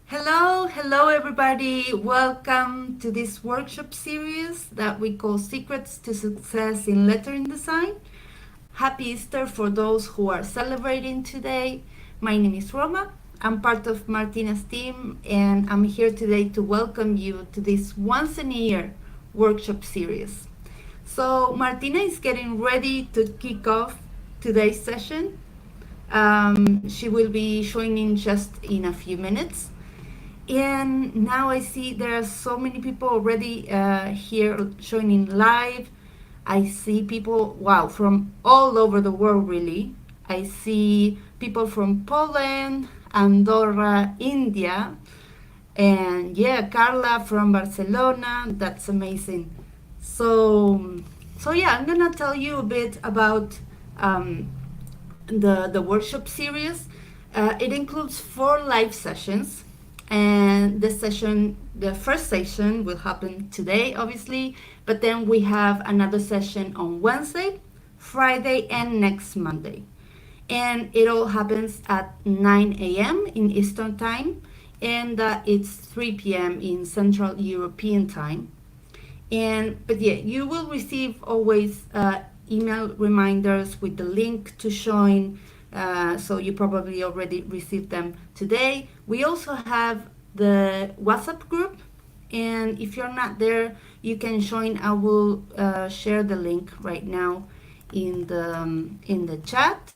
Hello everybody. Welcome to this workshop series that we call Secrets to Success in Lettering Design. Happy Easter for those who are celebrating today. My name is Roma. I'm part of Martina's team and I'm here today to welcome you to this once in a year workshop series. So Martina is getting ready to kick off today's session. She will be joining just in a few minutes. And now I see there are so many people already here joining live. I see people, wow, from all over the world, really. I see people from Poland, Andorra, India, and yeah, Carla from Barcelona. That's amazing. So yeah, I'm gonna tell you a bit about the workshop series. It includes 4 live sessions, and the first session will happen today, obviously, but then we have another session on Wednesday, Friday, and next Monday. And it all happens at 9 a.m. in Eastern Time, and it's 3 p.m. in Central European Time. But yeah, you will receive always email reminders with the link to join. So you probably already received them today. We also have the WhatsApp group, and if you're not there, you can join. I will share the link right now in the chat,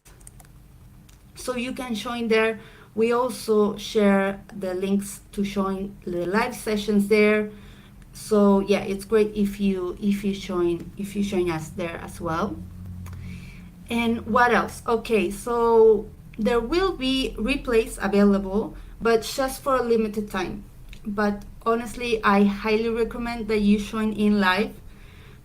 so you can join there. We also share the links to join the live sessions there. So yeah, it's great if you join us there as well. And what else? Okay, so there will be replays available, but just for a limited time. But honestly, I highly recommend that you join in live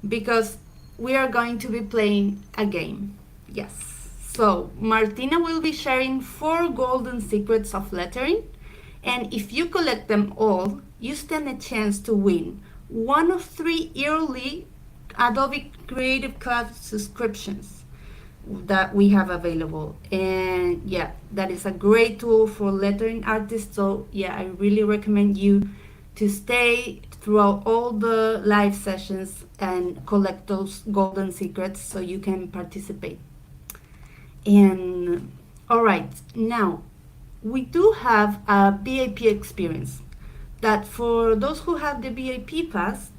because we are going to be playing a game. Yes. So Martina will be sharing 4 golden secrets of lettering, and if you collect them all, you stand a chance to win one of 3 yearly Adobe Creative Cloud subscriptions that we have available. And yeah, that is a great tool for lettering artists. So yeah, I really recommend you to stay throughout all the live sessions and collect those golden secrets so you can participate. And all right, now we do have a VIP experience that for those who have the VIP pass.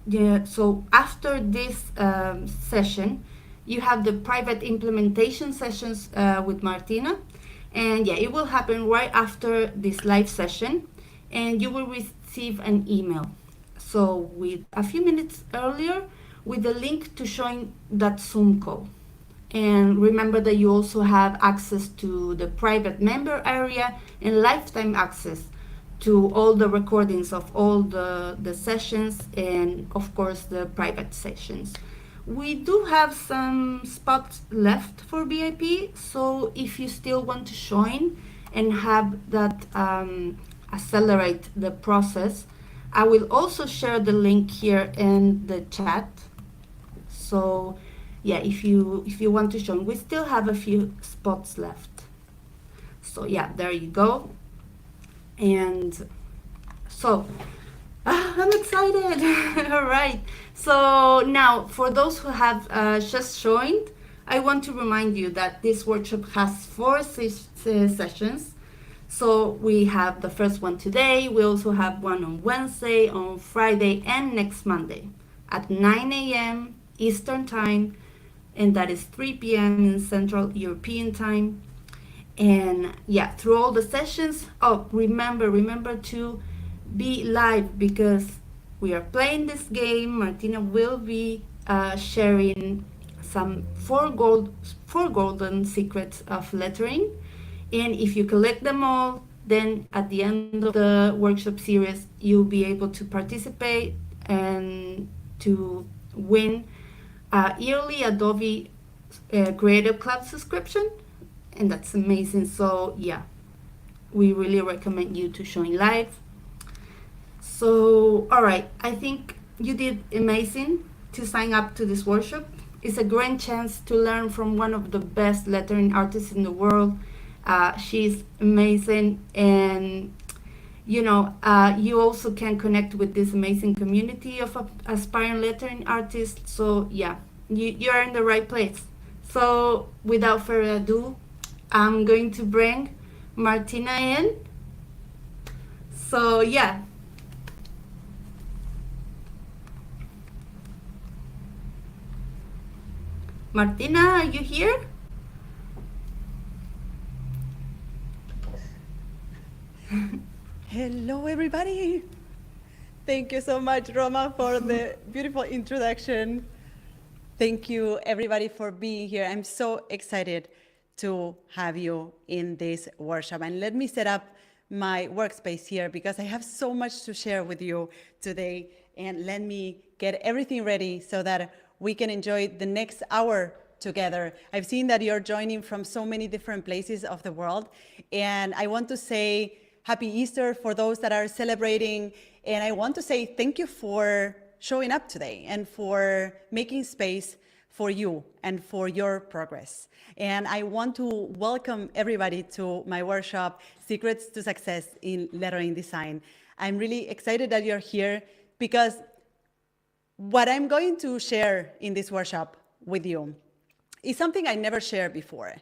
Yeah, so after this session, you have the private implementation sessions with Martina, and yeah, it will happen right after this live session, and you will receive an email. So with a few minutes earlier, with the link to join that Zoom call. And remember that you also have access to the private member area and lifetime access to all the recordings of all the sessions, and of course the private sessions. We do have some spots left for VIP, so if you still want to join and have that accelerate the process, I will also share the link here in the chat. So yeah, if you want to join, we still have a few spots left. So yeah, there you go. And so I'm excited. All right, so now for those who have just joined, I want to remind you that this workshop has 4 sessions. So we have the first one today, we also have one on Wednesday, on Friday, and next Monday at 9 a.m. Eastern Time, and that is 3 p.m. in Central European Time. And yeah, through all the sessions, oh, remember to be live because we are playing this game. Martina will be sharing some 4 golden secrets of lettering, and if you collect them all, then at the end of the workshop series you'll be able to participate and to win a yearly Adobe Creative Cloud subscription, and that's amazing. So yeah, we really recommend you to join live. So all right, I think you did amazing to sign up to this workshop. It's a great chance to learn from one of the best lettering artists in the world. She's amazing, and you also can connect with this amazing community of aspiring lettering artists. So yeah, you're in the right place. So without further ado, I'm going to bring Martina in. So yeah, Martina, are you here? Hello, everybody. Thank you so much, Roma, for the beautiful introduction. Thank you, everybody, for being here. I'm so excited to have you in this workshop. And let me set up my workspace here because I have so much to share with you today. And let me get everything ready so that we can enjoy the next hour together. I've seen that you're joining from so many different places of the world. And I want to say Happy Easter for those that are celebrating. And I want to say thank you for showing up today and for making space for you and for your progress. And I want to welcome everybody to my workshop, Secrets to Success in Lettering Design. I'm really excited that you're here because what I'm going to share in this workshop with you is something I never shared before.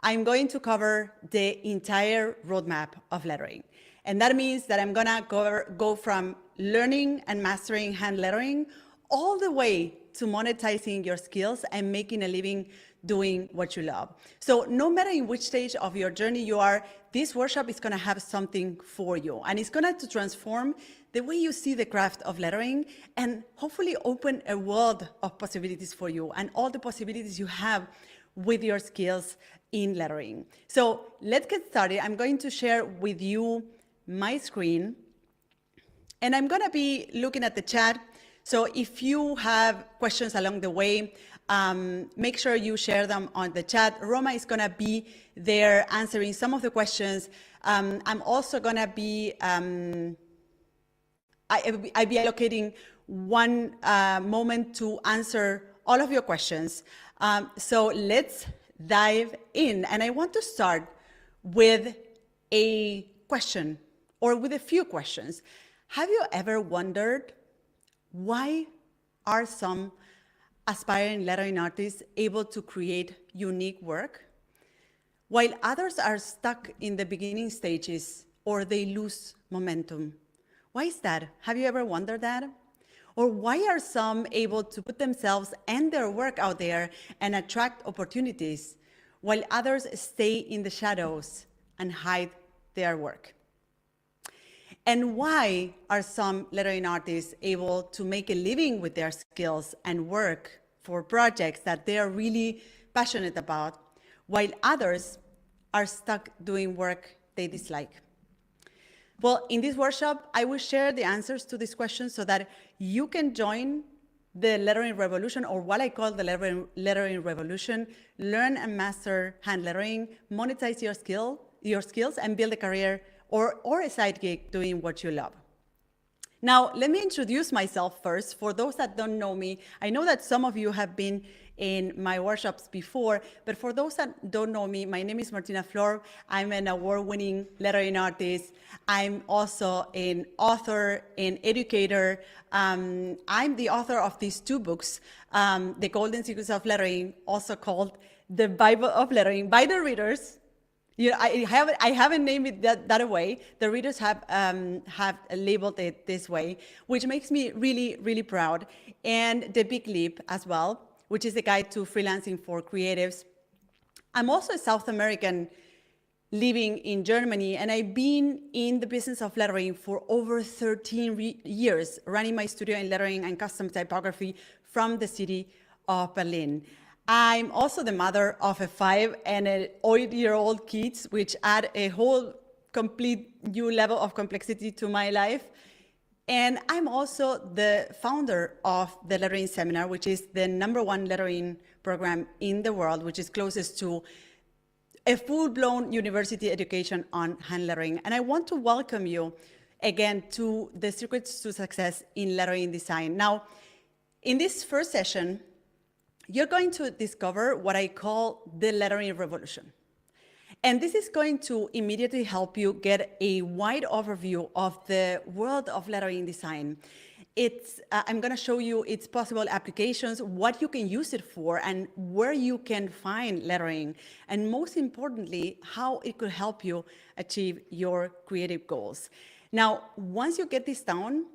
I'm going to cover the entire roadmap of lettering. And that means that I'm gonna go from learning and mastering hand lettering all the way to monetizing your skills and making a living doing what you love. So no matter in which stage of your journey you are, this workshop is gonna have something for you. And it's gonna transform the way you see the craft of lettering and hopefully open a world of possibilities for you and all the possibilities you have with your skills in lettering. So let's get started. I'm going to share with you my screen and I'm gonna be looking at the chat. So if you have questions along the way, make sure you share them on the chat. Roma is gonna be there answering some of the questions. I'm also gonna be, I'll be allocating one moment to answer all of your questions. So let's dive in. And I want to start with a question or with a few questions. Have you ever wondered why are some aspiring lettering artists able to create unique work while others are stuck in the beginning stages or they lose momentum? Why is that? Have you ever wondered that? Or why are some able to put themselves and their work out there and attract opportunities while others stay in the shadows and hide their work? And why are some lettering artists able to make a living with their skills and work for projects that they are really passionate about, while others are stuck doing work they dislike? Well, in this workshop, I will share the answers to these questions so that you can join the lettering revolution, or what I call the lettering revolution. Learn and master hand lettering, monetize your skills, and build a career or a side gig doing what you love. Now, let me introduce myself first. For those that don't know me, I know that some of you have been in my workshops before, but for those that don't know me, my name is Martina Flor. I'm an award-winning lettering artist. I'm also an author, an educator. I'm the author of these two books, The Golden Secrets of Lettering, also called The Bible of Lettering, by the readers. I haven't named it that way. The readers have labeled it this way, which makes me really, really proud. And The Big Leap as well, which is a guide to freelancing for creatives. I'm also a South American living in Germany, and I've been in the business of lettering for over 13 years, running my studio in lettering and custom typography from the city of Berlin. I'm also the mother of a 5 and an 8-year-old kids, which add a whole complete new level of complexity to my life. And I'm also the founder of the Lettering Seminar, which is the #1 lettering program in the world, which is closest to a full-blown university education on hand lettering. And I want to welcome you again to the Secrets to Success in Lettering Design. Now, in this first session, you're going to discover what I call the lettering revolution. And this is going to immediately help you get a wide overview of the world of lettering design. I'm going to show you its possible applications, what you can use it for, and where you can find lettering, and most importantly, how it could help you achieve your creative goals. Now, once you get this down,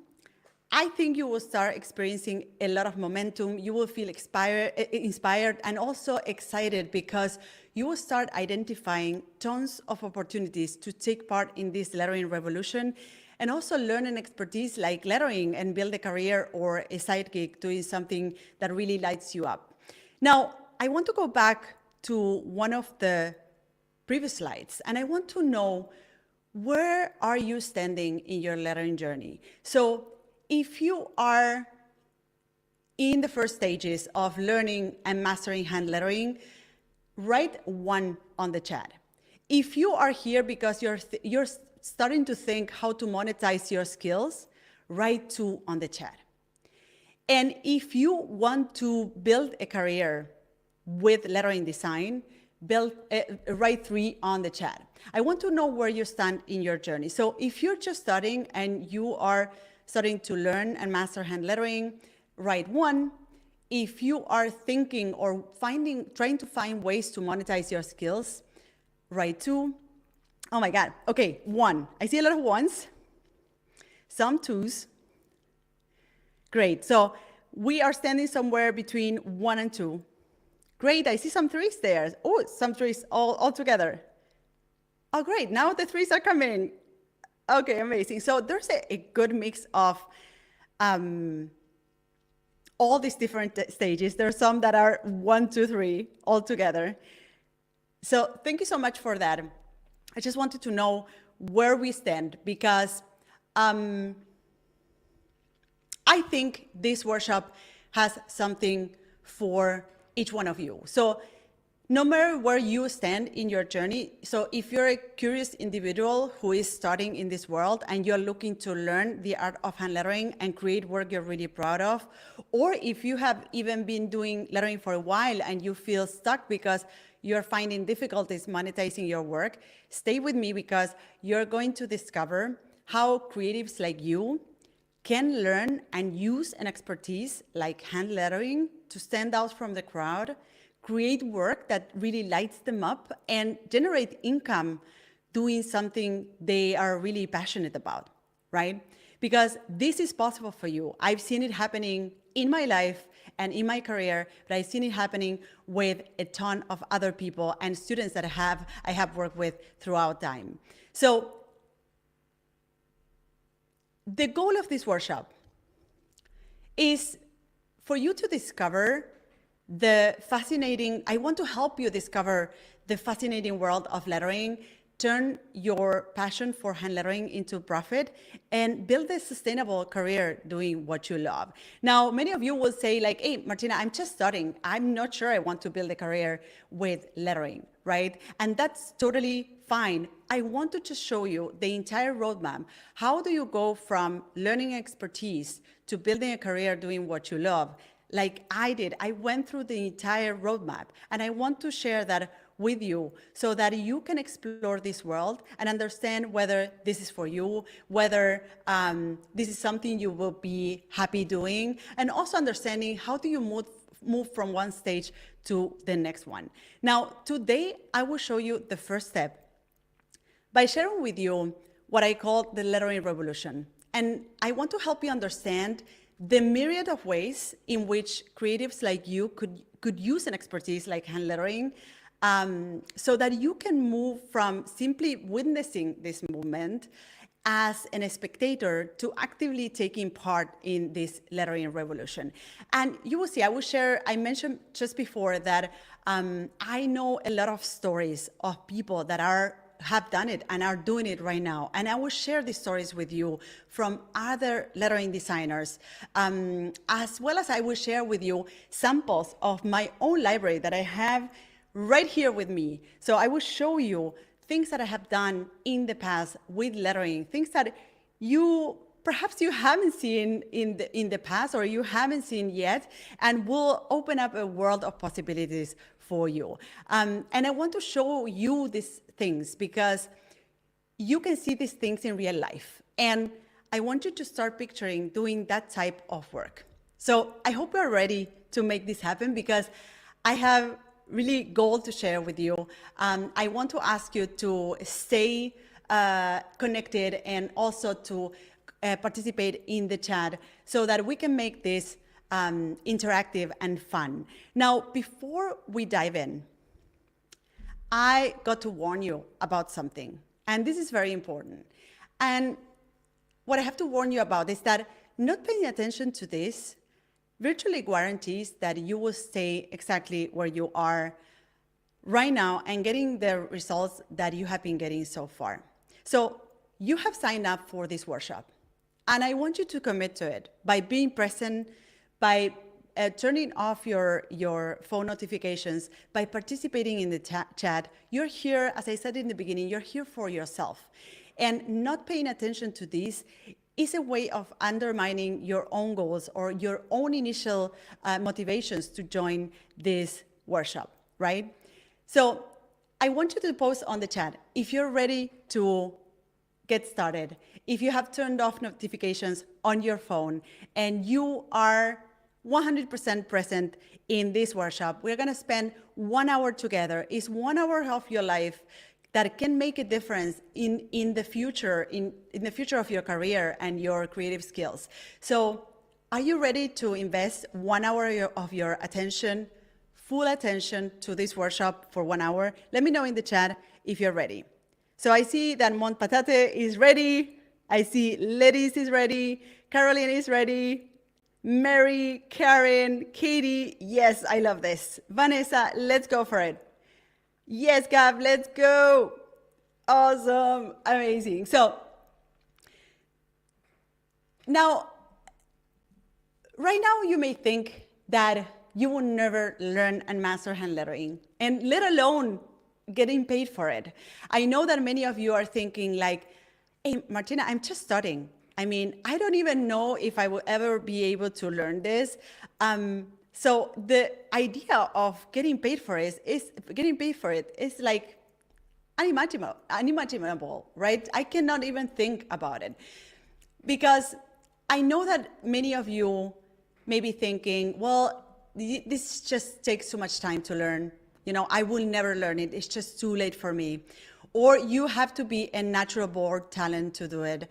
I think you will start experiencing a lot of momentum. You will feel inspired and also excited because you will start identifying tons of opportunities to take part in this lettering revolution and also learn an expertise like lettering and build a career or a side gig doing something that really lights you up. Now, I want to go back to one of the previous slides, and I want to know, where are you standing in your lettering journey? So if you are in the first stages of learning and mastering hand lettering, write 1 on the chat. If you are here because you're starting to think how to monetize your skills, write 2 on the chat. And if you want to build a career with lettering design, write 3 on the chat. I want to know where you stand in your journey. So if you're just starting and you are starting to learn and master hand lettering, write 1. If you are thinking or trying to find ways to monetize your skills, write 2. Oh my God, okay, 1. I see a lot of 1s, some 2s. Great, so we are standing somewhere between 1 and 2. Great, I see some 3s there. Oh, some 3s all together. Oh, great, now the 3s are coming. Okay, amazing. So there's a good mix of all these different stages. There are some that are 1, 2, 3 all together. So thank you so much for that. I just wanted to know where we stand because I think this workshop has something for each one of you. So no matter where you stand in your journey, so if you're a curious individual who is starting in this world and you're looking to learn the art of hand lettering and create work you're really proud of, or if you have even been doing lettering for a while and you feel stuck because you're finding difficulties monetizing your work, stay with me because you're going to discover how creatives like you can learn and use an expertise like hand lettering to stand out from the crowd, create work that really lights them up, and generate income doing something they are really passionate about, right? Because this is possible for you. I've seen it happening in my life and in my career, but I've seen it happening with a ton of other people and students that I have worked with throughout time. So the goal of this workshop is for you to discover I want to help you discover the fascinating world of lettering, turn your passion for hand lettering into profit, and build a sustainable career doing what you love. Now, many of you will say like, hey, Martina, I'm just starting. I'm not sure I want to build a career with lettering, right? And that's totally fine. I want to just show you the entire roadmap. How do you go from learning expertise to building a career doing what you love? Like I did, I went through the entire roadmap, and I want to share that with you so that you can explore this world and understand whether this is for you, whether this is something you will be happy doing, and also understanding how do you move from one stage to the next one. Now, today, I will show you the first step by sharing with you what I call the lettering revolution. And I want to help you understand the myriad of ways in which creatives like you could use an expertise like hand lettering so that you can move from simply witnessing this movement as a spectator to actively taking part in this lettering revolution. And you will see, I mentioned just before that I know a lot of stories of people that have done it and are doing it right now. And I will share these stories with you from other lettering designers, as well as I will share with you samples of my own library that I have right here with me. So I will show you things that I have done in the past with lettering, things that perhaps you haven't seen in the past or you haven't seen yet, and will open up a world of possibilities for you. And I want to show you these things because you can see these things in real life. And I want you to start picturing doing that type of work. So I hope you're ready to make this happen because I have really goal to share with you. I want to ask you to stay connected and also to participate in the chat so that we can make this interactive and fun. Now, before we dive in, I got to warn you about something, and this is very important. And what I have to warn you about is that not paying attention to this virtually guarantees that you will stay exactly where you are right now and getting the results that you have been getting so far. So you have signed up for this workshop, and I want you to commit to it by being present, by turning off your phone notifications, by participating in the chat. You're here, as I said in the beginning, you're here for yourself. And not paying attention to this is a way of undermining your own goals or your own initial motivations to join this workshop, right? So I want you to post on the chat if you're ready to get started, if you have turned off notifications on your phone and you are 100% present in this workshop. We're gonna spend 1 hour together. It's 1 hour of your life that can make a difference in the future, in the future of your career and your creative skills. So are you ready to invest 1 hour of your attention, full attention to this workshop for 1 hour? Let me know in the chat if you're ready. So I see that Mont Patate is ready. I see Lettice is ready. Caroline is ready. Mary, Karen, Katie, yes, I love this. Vanessa, let's go for it. Yes, Gab, let's go. Awesome, amazing. So now, right now you may think that you will never learn and master hand lettering, and let alone getting paid for it. I know that many of you are thinking like, hey, Martina, I'm just starting. I mean, I don't even know if I will ever be able to learn this. So the idea of getting paid for it is like unimaginable, right? I cannot even think about it because I know that many of you may be thinking, well, this just takes too much time to learn. You know, I will never learn it. It's just too late for me. Or you have to be a natural born talent to do it.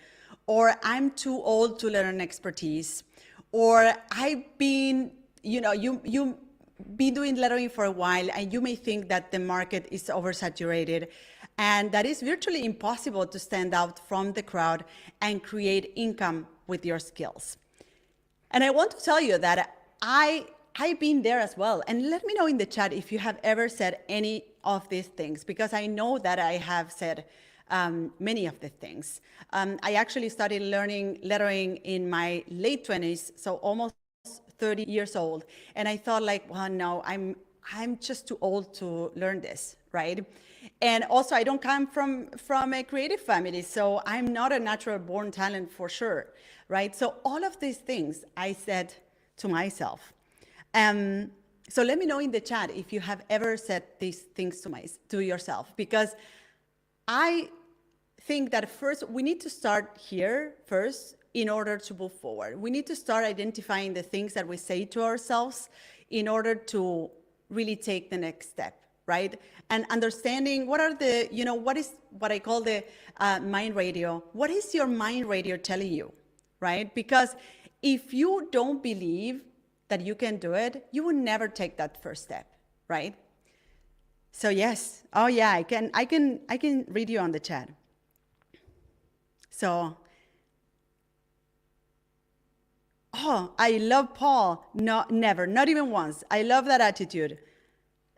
Or I'm too old to learn expertise, or I've been, you been doing lettering for a while and you may think that the market is oversaturated and that it's virtually impossible to stand out from the crowd and create income with your skills. And I want to tell you that I've been there as well. And let me know in the chat if you have ever said any of these things, because I know that I have said many of the things. I actually started learning lettering in my late 20s, so almost 30 years old. And I thought like, well, no, I'm just too old to learn this, right? And also I don't come from a creative family, so I'm not a natural born talent for sure, right? So all of these things I said to myself. So let me know in the chat if you have ever said these things to yourself, because I think that first we need to start here first in order to move forward. We need to start identifying the things that we say to ourselves in order to really take the next step, right? And understanding what are the, what is what I call the mind radio. What is your mind radio telling you, right? Because if you don't believe that you can do it, you will never take that first step, right? So yes, oh yeah, I can read you on the chat. So, oh, I love Paul. No, never, not even once. I love that attitude.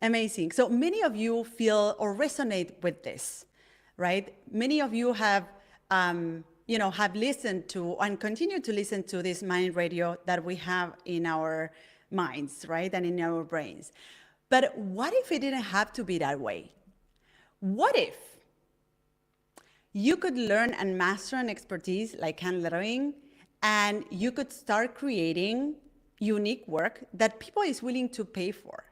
Amazing. So many of you feel or resonate with this, right? Many of you have, have listened to and continue to listen to this mind radio that we have in our minds, right? And in our brains. But what if it didn't have to be that way? What if you could learn and master an expertise like hand lettering, and you could start creating unique work that people is willing to pay for?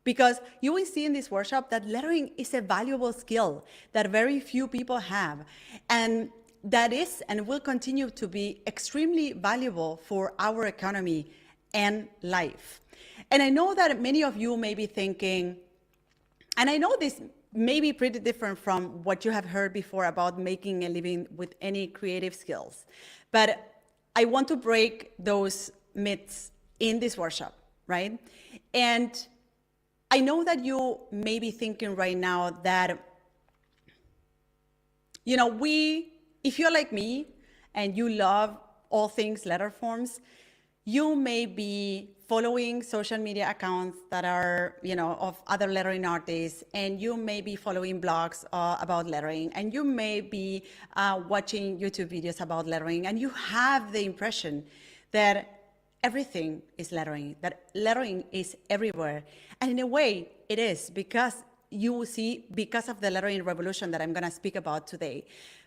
Because you will see in this workshop that lettering is a valuable skill that very few people have. And that is and will continue to be extremely valuable for our economy and life. And I know that many of you may be thinking, and I know this may be pretty different from what you have heard before about making a living with any creative skills, but I want to break those myths in this workshop, right? And I know that you may be thinking right now that, if you're like me and you love all things letter forms, you may be following social media accounts that are, of other lettering artists, and you may be following blogs about lettering, and you may be watching YouTube videos about lettering, and you have the impression that everything is lettering, that lettering is everywhere. And in a way, it is, because you will see, because of the lettering revolution that I'm going to speak about today.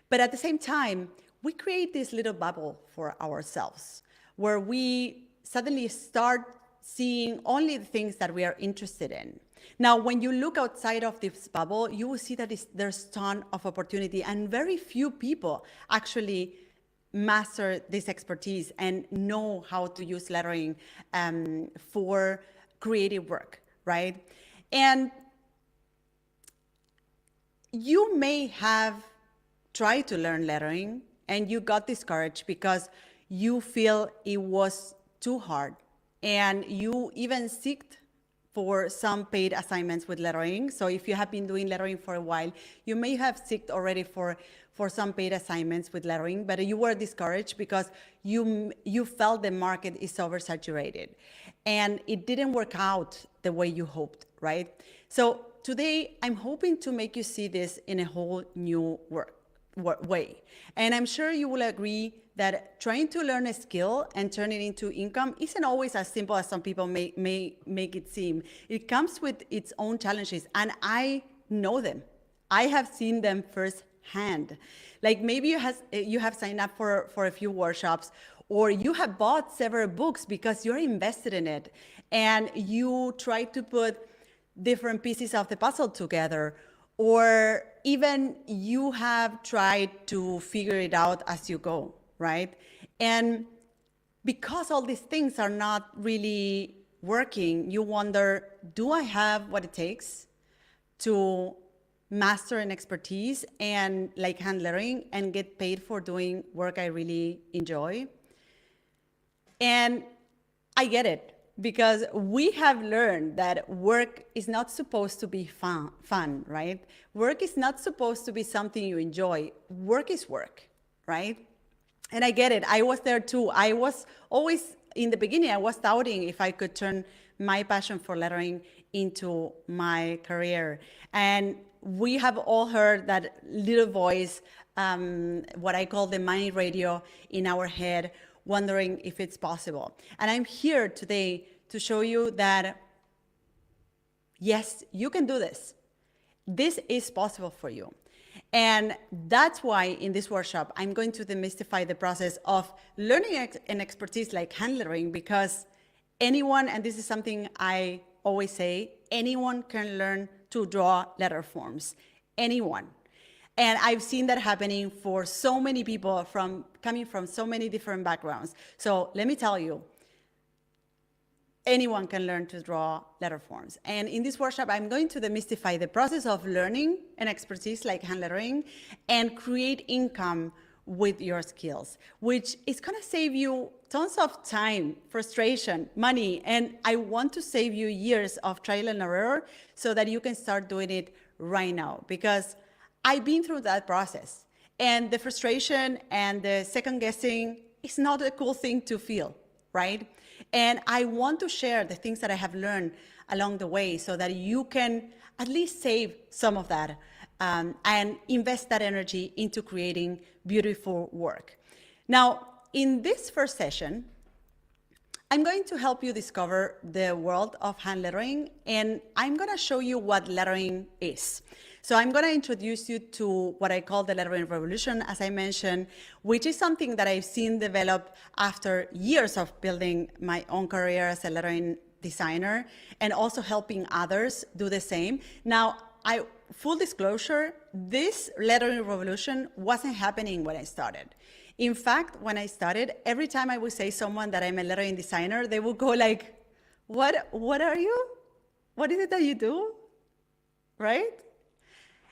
But at the same time, we create this little bubble for ourselves, where we suddenly start seeing only the things that we are interested in. Now, when you look outside of this bubble, you will see that there's a ton of opportunity, and very few people actually master this expertise and know how to use lettering for creative work, right? And you may have tried to learn lettering and you got discouraged because you feel it was too hard, and you even seeked for some paid assignments with lettering. So if you have been doing lettering for a while, you may have seeked already for some paid assignments with lettering, but you were discouraged because you felt the market is oversaturated and it didn't work out the way you hoped, right? So today I'm hoping to make you see this in a whole new way. And I'm sure you will agree that trying to learn a skill and turn it into income isn't always as simple as some people may make it seem. It comes with its own challenges, and I know them. I have seen them firsthand. Like maybe you have signed up for a few workshops, or you have bought several books because you're invested in it, and you try to put different pieces of the puzzle together, or even you have tried to figure it out as you go, right? And because all these things are not really working, you wonder, do I have what it takes to master an expertise and like hand lettering and get paid for doing work I really enjoy? And I get it, because we have learned that work is not supposed to be fun, right? Work is not supposed to be something you enjoy. Work is work, right? And I get it. I was there too. I was always, in the beginning, I was doubting if I could turn my passion for lettering into my career. And we have all heard that little voice, what I call the money radio in our head, wondering if it's possible. And I'm here today to show you that, yes, you can do this. This is possible for you. And that's why in this workshop, I'm going to demystify the process of learning an expertise like hand lettering, because anyone, and this is something I always say, anyone can learn to draw letter forms. Anyone. And I've seen that happening for so many people coming from so many different backgrounds. So let me tell you, anyone can learn to draw letter forms. And in this workshop, I'm going to demystify the process of learning an expertise like hand lettering and create income with your skills, which is gonna save you tons of time, frustration, money, and I want to save you years of trial and error so that you can start doing it right now, because I've been through that process, and the frustration and the second guessing is not a cool thing to feel, right? And I want to share the things that I have learned along the way so that you can at least save some of that and invest that energy into creating beautiful work. Now, in this first session, I'm going to help you discover the world of hand lettering, and I'm going to show you what lettering is. So I'm going to introduce you to what I call the lettering revolution, as I mentioned, which is something that I've seen develop after years of building my own career as a lettering designer and also helping others do the same. Now, full disclosure, this lettering revolution wasn't happening when I started. In fact, when I started, every time I would say someone that I'm a lettering designer, they would go like, what are you? What is it that you do? Right?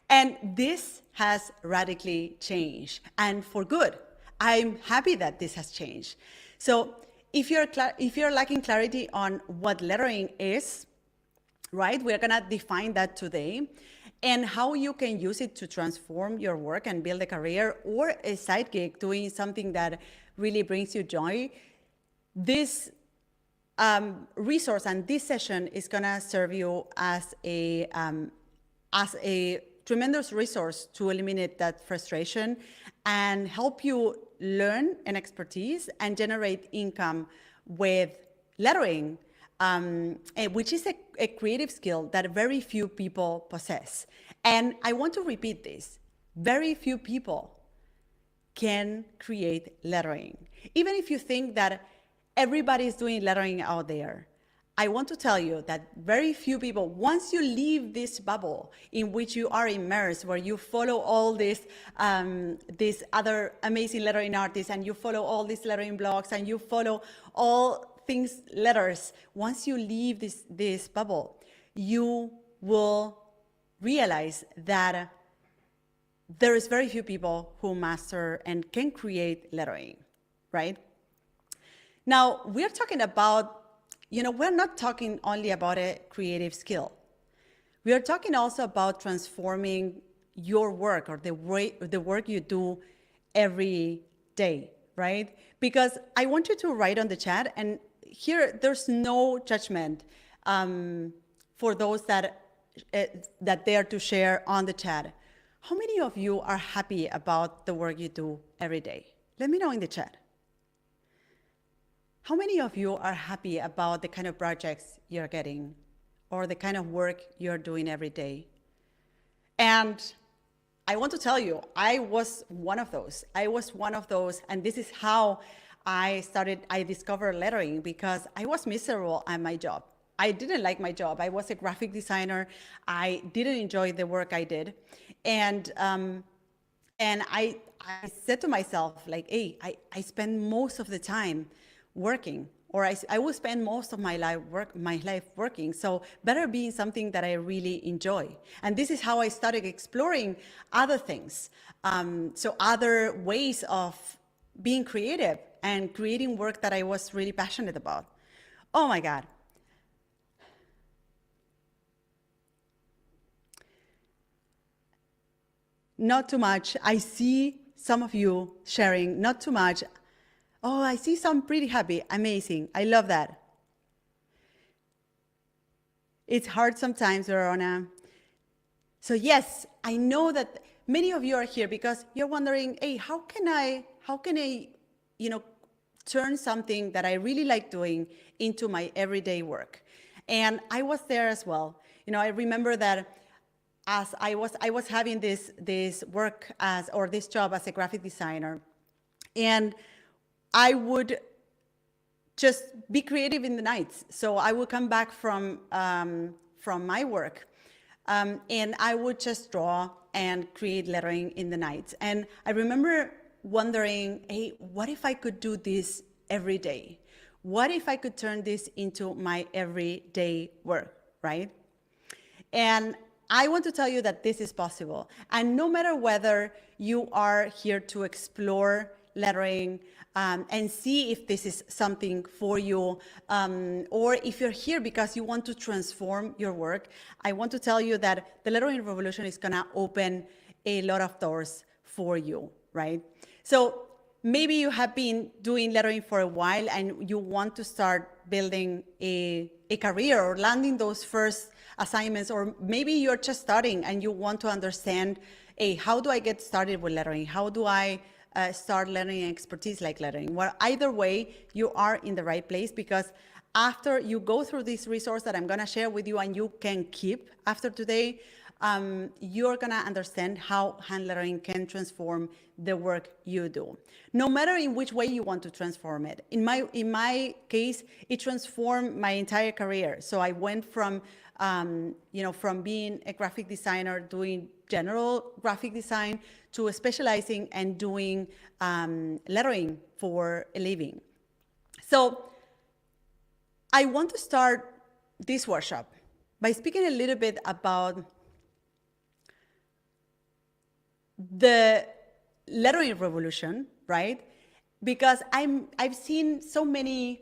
And this has radically changed, and for good. I'm happy that this has changed. So if you're lacking clarity on what lettering is, right, we're gonna define that today, and how you can use it to transform your work and build a career or a side gig doing something that really brings you joy. This resource and this session is gonna serve you as a tremendous resource to eliminate that frustration and help you learn an expertise and generate income with lettering, which is a creative skill that very few people possess. And I want to repeat this. Very few people can create lettering. Even if you think that everybody is doing lettering out there, I want to tell you that very few people, once you leave this bubble in which you are immersed, where you follow all these other amazing lettering artists, and you follow all these lettering blogs, and you follow all things letters, once you leave this bubble, you will realize that there is very few people who master and can create lettering, right? Now, we're talking about, we're not talking only about a creative skill. We are talking also about transforming your work or the work you do every day, right? Because I want you to write on the chat, and here there's no judgment for those that dare to share on the chat. How many of you are happy about the work you do every day? Let me know in the chat. How many of you are happy about the kind of projects you're getting or the kind of work you're doing every day? And I want to tell you, I was one of those. And this is how I discovered lettering, because I was miserable at my job. I didn't like my job. I was a graphic designer. I didn't enjoy the work I did. And I said to myself, like, hey, I spend most of the time working, or I will spend most of my life working. So better be in something that I really enjoy. And this is how I started exploring other things. So other ways of being creative and creating work that I was really passionate about. Oh my God. Not too much. I see some of you sharing, not too much. Oh, I see some pretty happy. Amazing. I love that. It's hard sometimes, Verona. So yes, I know that many of you are here because you're wondering, hey, how can I, turn something that I really like doing into my everyday work? And I was there as well. I remember that as I was having this work this job as a graphic designer, and I would just be creative in the nights. So I would come back from my work, and I would just draw and create lettering in the nights. And I remember wondering, hey, what if I could do this every day? What if I could turn this into my everyday work, right? And I want to tell you that this is possible. And no matter whether you are here to explore lettering and see if this is something for you, or if you're here because you want to transform your work, I want to tell you that the lettering revolution is gonna open a lot of doors for you, right? So maybe you have been doing lettering for a while and you want to start building a career or landing those first assignments, or maybe you're just starting and you want to understand, hey, how do I get started with lettering? How do I start learning expertise like lettering? Well, either way, you are in the right place, because after you go through this resource that I'm gonna share with you and you can keep after today, you're gonna understand how hand lettering can transform the work you do, no matter in which way you want to transform it. In my case, it transformed my entire career. So I went from from being a graphic designer doing general graphic design to specializing and doing lettering for a living. So I want to start this workshop by speaking a little bit about the lettering revolution, right? Because I've seen so many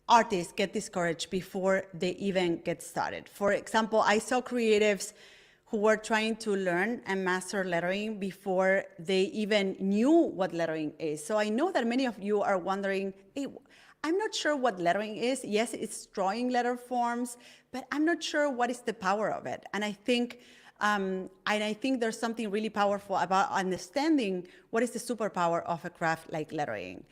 artists get discouraged before they even get started. For example, I saw creatives who were trying to learn and master lettering before they even knew what lettering is. So I know that many of you are wondering, hey, I'm not sure what lettering is. Yes, it's drawing letter forms, but I'm not sure what is the power of it. And I think there's something really powerful about understanding what is the superpower of a craft like lettering.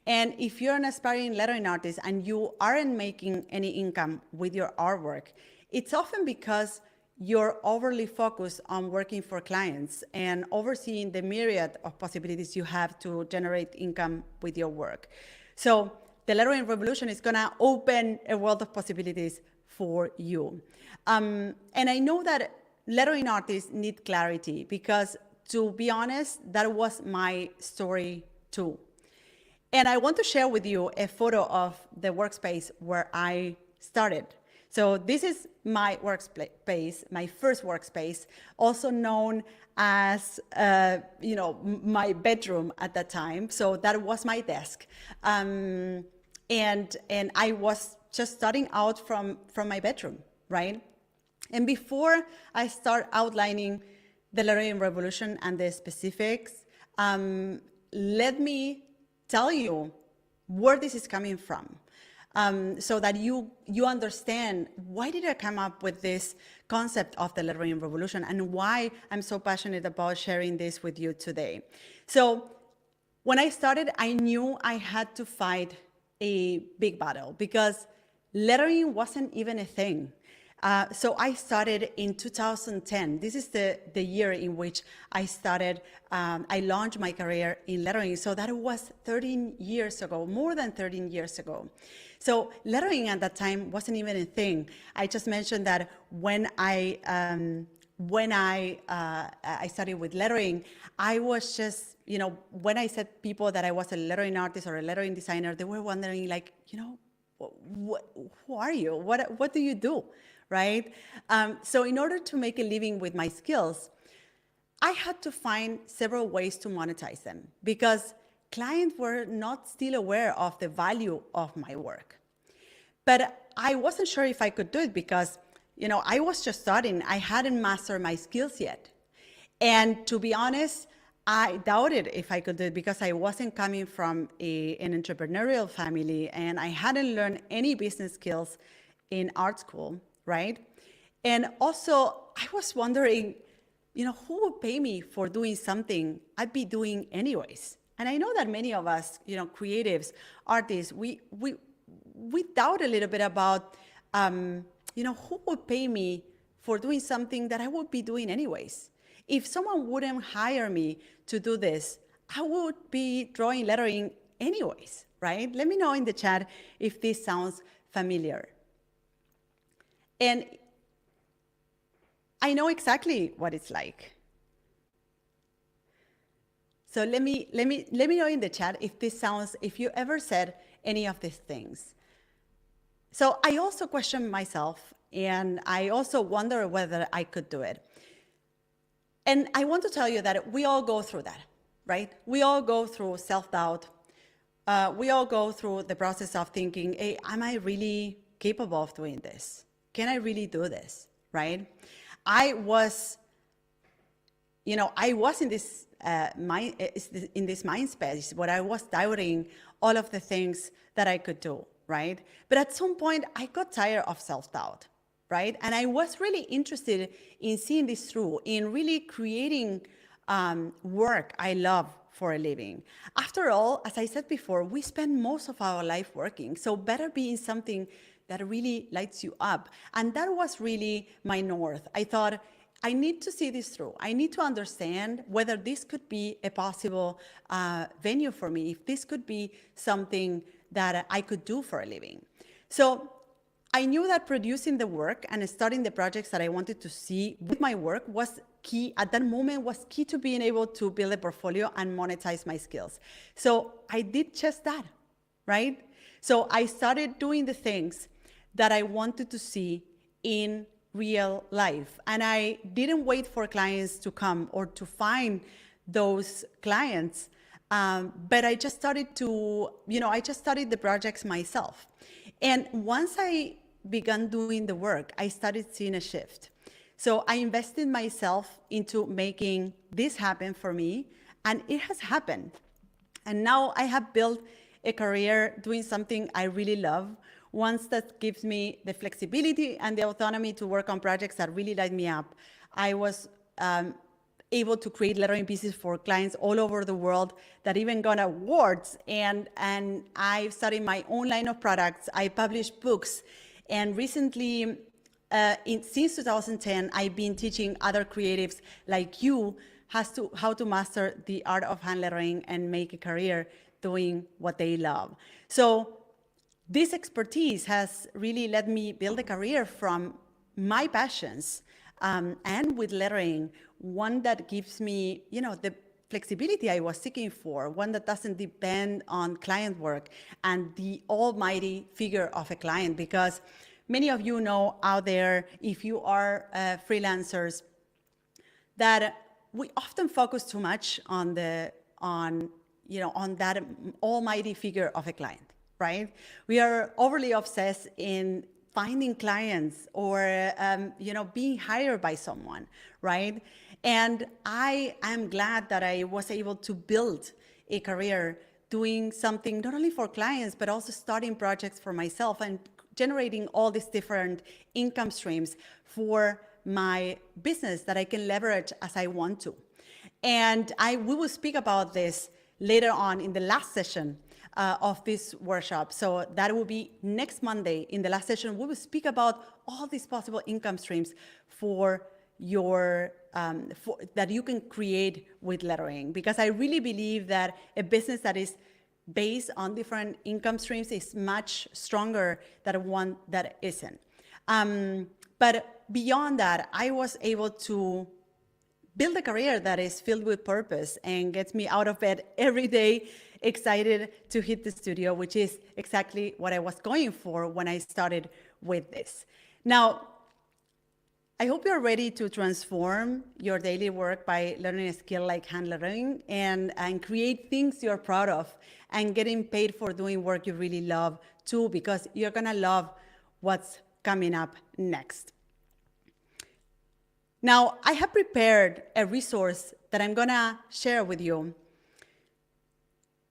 And if you're an aspiring lettering artist and you aren't making any income with your artwork, it's often because you're overly focused on working for clients and overseeing the myriad of possibilities you have to generate income with your work. So the lettering revolution is gonna open a world of possibilities for you. And I know that lettering artists need clarity because, to be honest, that was my story too. And I want to share with you a photo of the workspace where I started. So this is my workspace, my first workspace, also known as my bedroom at that time. So that was my desk, and I was just starting out from my bedroom, right? And before I start outlining the lettering revolution and the specifics, let me tell you where this is coming from, so that you understand why did I come up with this concept of the lettering revolution and why I'm so passionate about sharing this with you today. So when I started, I knew I had to fight a big battle because lettering wasn't even a thing. So I started in 2010. This is the year in which I started, I launched my career in lettering. So that was 13 years ago, more than 13 years ago. So lettering at that time wasn't even a thing. I just mentioned that when I started with lettering, I was just, when I said people that I was a lettering artist or a lettering designer, they were wondering like, who are you? What do you do? Right? So in order to make a living with my skills, I had to find several ways to monetize them because clients were not still aware of the value of my work. But I wasn't sure if I could do it because, I was just starting. I hadn't mastered my skills yet. And to be honest, I doubted if I could do it because I wasn't coming from an entrepreneurial family and I hadn't learned any business skills in art school. Right? And also, I was wondering, who would pay me for doing something I'd be doing anyways? And I know that many of us, creatives, artists, we doubt a little bit about, who would pay me for doing something that I would be doing anyways? If someone wouldn't hire me to do this, I would be drawing lettering anyways, right? Let me know in the chat if this sounds familiar. And I know exactly what it's like. So let me know in the chat if you ever said any of these things. So I also question myself and I also wonder whether I could do it. And I want to tell you that we all go through that, right? We all go through self-doubt. We all go through the process of thinking, hey, am I really capable of doing this? Can I really do this, right? I was in this mind space where I was doubting all of the things that I could do, right? But at some point, I got tired of self-doubt, right? And I was really interested in seeing this through, in really creating work I love for a living. After all, as I said before, we spend most of our life working, so better be in something that really lights you up. And that was really my north. I thought, I need to see this through. I need to understand whether this could be a possible venue for me, if this could be something that I could do for a living. So I knew that producing the work and starting the projects that I wanted to see with my work was key at that moment, was key to being able to build a portfolio and monetize my skills. So I did just that, right? So I started doing the things that I wanted to see in real life. And I didn't wait for clients to come or to find those clients. But I just started to, I just started the projects myself. And once I began doing the work, I started seeing a shift. So I invested myself into making this happen for me, and it has happened. And now I have built a career doing something I really love, one that gives me the flexibility and the autonomy to work on projects that really light me up. I was able to create lettering pieces for clients all over the world that even got awards. And I started my own line of products. I published books. And recently, since 2010, I've been teaching other creatives like you how to master the art of hand lettering and make a career doing what they love. So this expertise has really let me build a career from my passions and with lettering, one that gives me, the flexibility I was seeking for, one that doesn't depend on client work and the almighty figure of a client. Because many of you know out there, if you are freelancers, that we often focus too much on that almighty figure of a client. Right? We are overly obsessed in finding clients or, being hired by someone, right? And I am glad that I was able to build a career doing something not only for clients, but also starting projects for myself and generating all these different income streams for my business that I can leverage as I want to. And we will speak about this later on in the last session of this workshop. So that will be next Monday. In the last session, we will speak about all these possible income streams for your that you can create with lettering. Because I really believe that a business that is based on different income streams is much stronger than one that isn't. But beyond that, I was able to build a career that is filled with purpose and gets me out of bed every day, excited to hit the studio, which is exactly what I was going for when I started with this. Now, I hope you're ready to transform your daily work by learning a skill like hand lettering and create things you're proud of and getting paid for doing work you really love too, because you're gonna love what's coming up next. Now, I have prepared a resource that I'm gonna share with you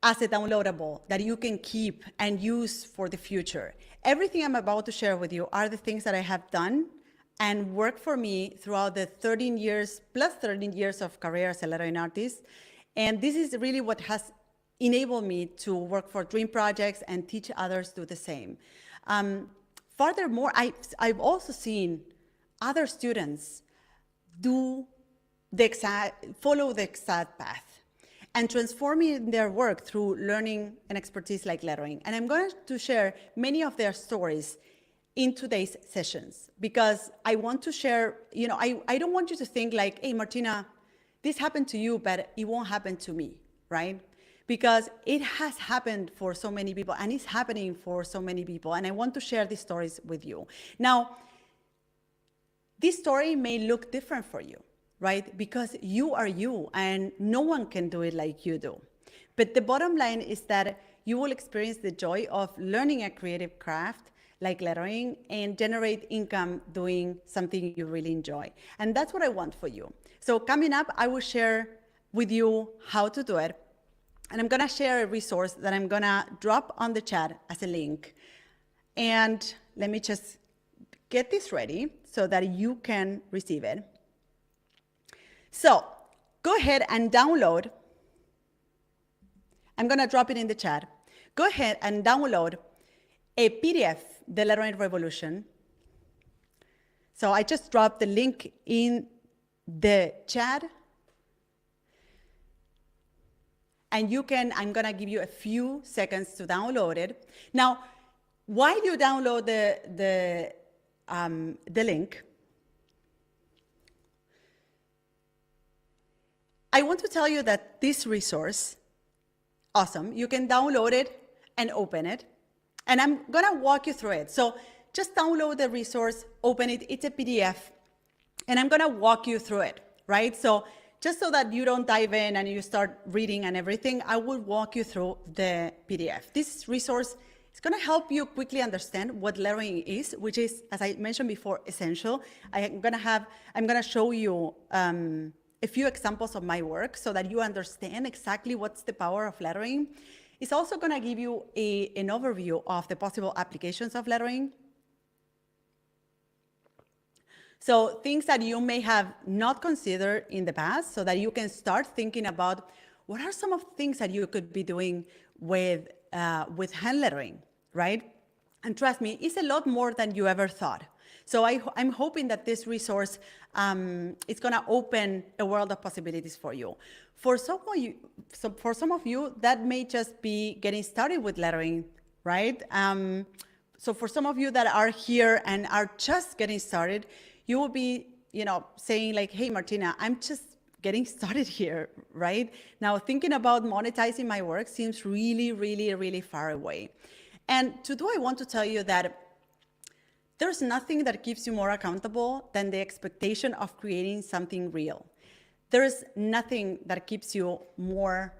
as a downloadable that you can keep and use for the future. Everything I'm about to share with you are the things that I have done and worked for me throughout the 13 years of career as a lettering artist. And this is really what has enabled me to work for dream projects and teach others to do the same. Furthermore, I've also seen other students follow the exact path and transforming their work through learning and expertise like lettering. And I'm going to share many of their stories in today's sessions because I want to share, I don't want you to think like, hey, Martina, this happened to you, but it won't happen to me, right? Because it has happened for so many people and it's happening for so many people. And I want to share these stories with you. Now, this story may look different for you, right? Because you are you and no one can do it like you do. But the bottom line is that you will experience the joy of learning a creative craft like lettering and generate income doing something you really enjoy. And that's what I want for you. So coming up, I will share with you how to do it. And I'm gonna share a resource that I'm gonna drop on the chat as a link. And let me just get this ready so that you can receive it. So go ahead and download. I'm gonna drop it in the chat. Go ahead and download a PDF, The Lettering Revolution. So I just dropped the link in the chat, and I'm gonna give you a few seconds to download it. Now, while you download the link, I want to tell you that this resource, awesome, you can download it and open it. And I'm gonna walk you through it. So just download the resource, open it, it's a PDF, and I'm gonna walk you through it, right? So just so that you don't dive in and you start reading and everything, I will walk you through the PDF. This resource is gonna help you quickly understand what lettering is, which is, as I mentioned before, essential. I'm gonna show you a few examples of my work so that you understand exactly what's the power of lettering. It's also gonna give you an overview of the possible applications of lettering. So things that you may have not considered in the past, so that you can start thinking about what are some of the things that you could be doing with hand lettering, right? And trust me, it's a lot more than you ever thought. So I'm hoping that this resource is gonna open a world of possibilities for you. For some of you, that may just be getting started with lettering, right? So for some of you that are here and are just getting started, you will be, saying like, hey, Martina, I'm just getting started here, right? Now, thinking about monetizing my work seems really, really, really far away. And today I want to tell you that there's nothing that keeps you more accountable than the expectation of creating something real. There's nothing that keeps you more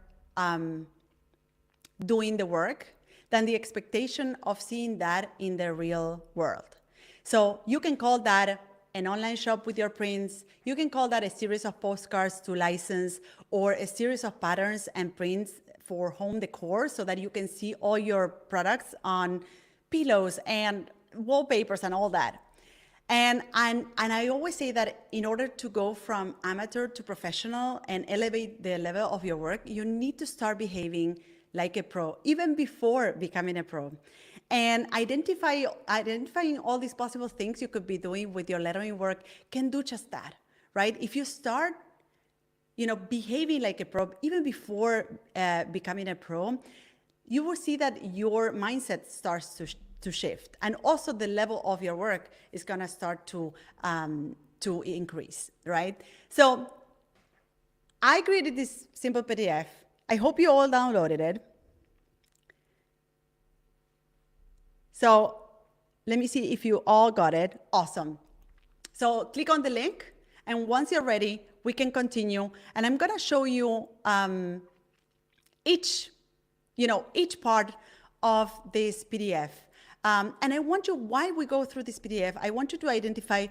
doing the work than the expectation of seeing that in the real world. So you can call that an online shop with your prints. You can call that a series of postcards to license, or a series of patterns and prints for home decor so that you can see all your products on pillows and wallpapers and all that. And I always say that in order to go from amateur to professional and elevate the level of your work, you need to start behaving like a pro, even before becoming a pro. And identifying all these possible things you could be doing with your lettering work can do just that, right? If you start, behaving like a pro, even before becoming a pro, you will see that your mindset starts to shift, and also the level of your work is going to start to increase, right? So I created this simple PDF. I hope you all downloaded it. So let me see if you all got it. Awesome. So click on the link, and once you're ready, we can continue. And I'm going to show you each part of this PDF. And I want you, while we go through this PDF, I want you to identify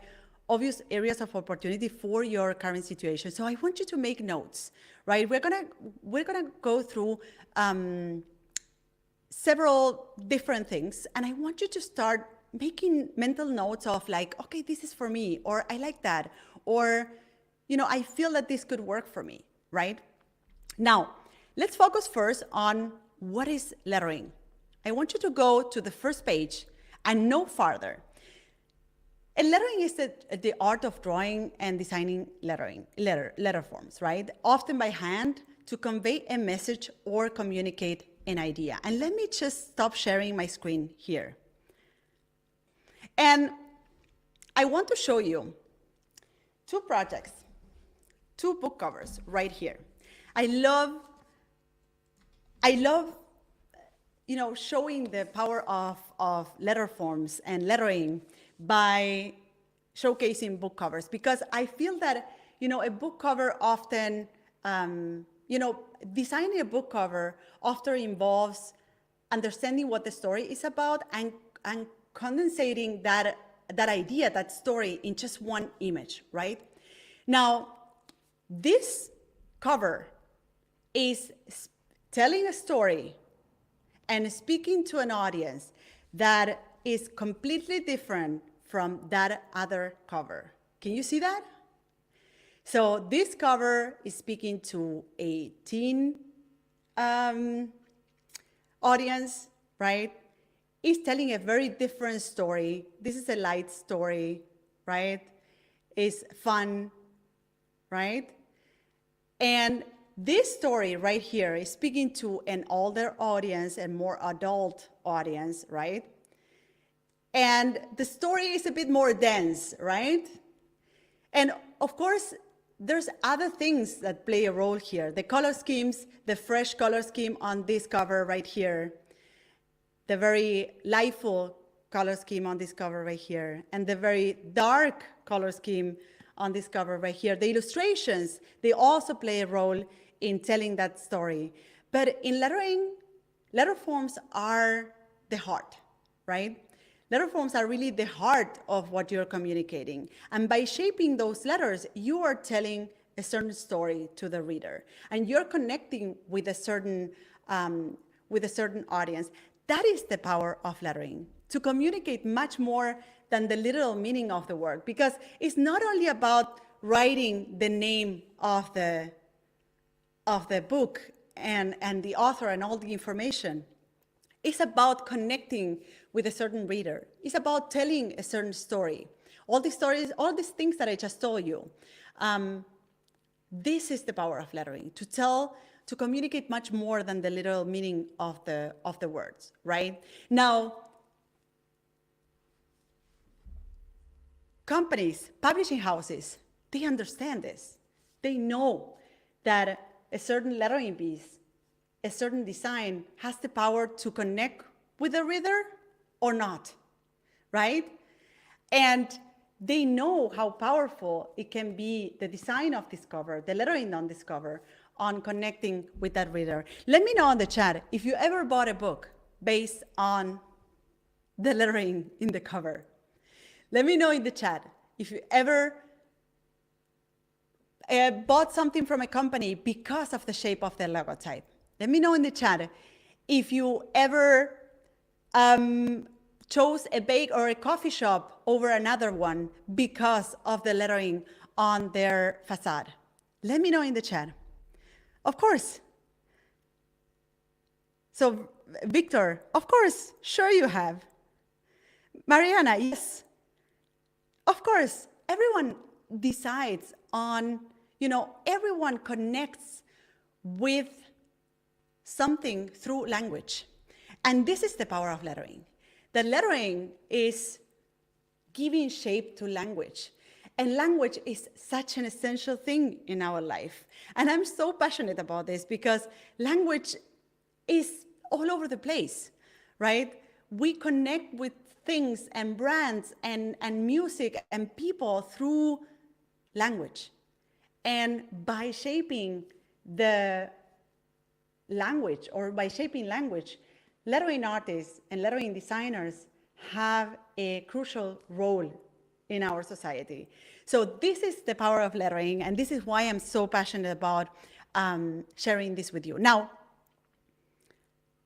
obvious areas of opportunity for your current situation. So I want you to make notes, right? We're gonna go through several different things, and I want you to start making mental notes of like, okay, this is for me, or I like that, or I feel that this could work for me, right? Now, let's focus first on what is lettering. I want you to go to the first page and no farther. And lettering is the art of drawing and designing letter forms, right? Often by hand, to convey a message or communicate an idea. And let me just stop sharing my screen here. And I want to show you two projects, two book covers right here. I love showing the power of letter forms and lettering by showcasing book covers, because I feel that, a book cover often, designing a book cover often involves understanding what the story is about and condensating that idea, that story, in just one image, right? Now, this cover is telling a story and speaking to an audience that is completely different from that other cover. Can you see that? So this cover is speaking to a teen audience, right? It's telling a very different story. This is a light story, right? It's fun. right? And this story right here is speaking to an older audience and more adult audience, right? And the story is a bit more dense, right? And of course, there's other things that play a role here. The color schemes, the fresh color scheme on this cover right here, the very liveful color scheme on this cover right here, and the very dark color scheme on this cover right here. The illustrations, they also play a role in telling that story. But in lettering, letter forms are the heart, right? Letter forms are really the heart of what you're communicating. And by shaping those letters, you are telling a certain story to the reader, and you're connecting with a certain audience. That is the power of lettering, to communicate much more than the literal meaning of the word, because it's not only about writing the name of the book and the author and all the information. It's about connecting with a certain reader. It's about telling a certain story. All these stories, all these things that I just told you. This is the power of lettering, to communicate much more than the literal meaning of the words, right? Now, companies, publishing houses, they understand this. They know that a certain lettering piece, a certain design has the power to connect with the reader or not, right? And they know how powerful it can be, the design of this cover, the lettering on this cover, on connecting with that reader. Let me know in the chat if you ever bought a book based on the lettering in the cover. Let me know in the chat if you ever bought something from a company because of the shape of the logotype. Let me know in the chat if you ever chose a bake or a coffee shop over another one because of the lettering on their facade. Let me know in the chat. Of course. So, Victor, of course, sure you have. Mariana, yes. Of course, everyone decides on, everyone connects with something through language. And this is the power of lettering. The lettering is giving shape to language. And language is such an essential thing in our life. And I'm so passionate about this because language is all over the place, right? We connect with things and brands and music and people through language. And by shaping the language, or by shaping language, lettering artists and lettering designers have a crucial role in our society. So this is the power of lettering, and this is why I'm so passionate about sharing this with you. Now,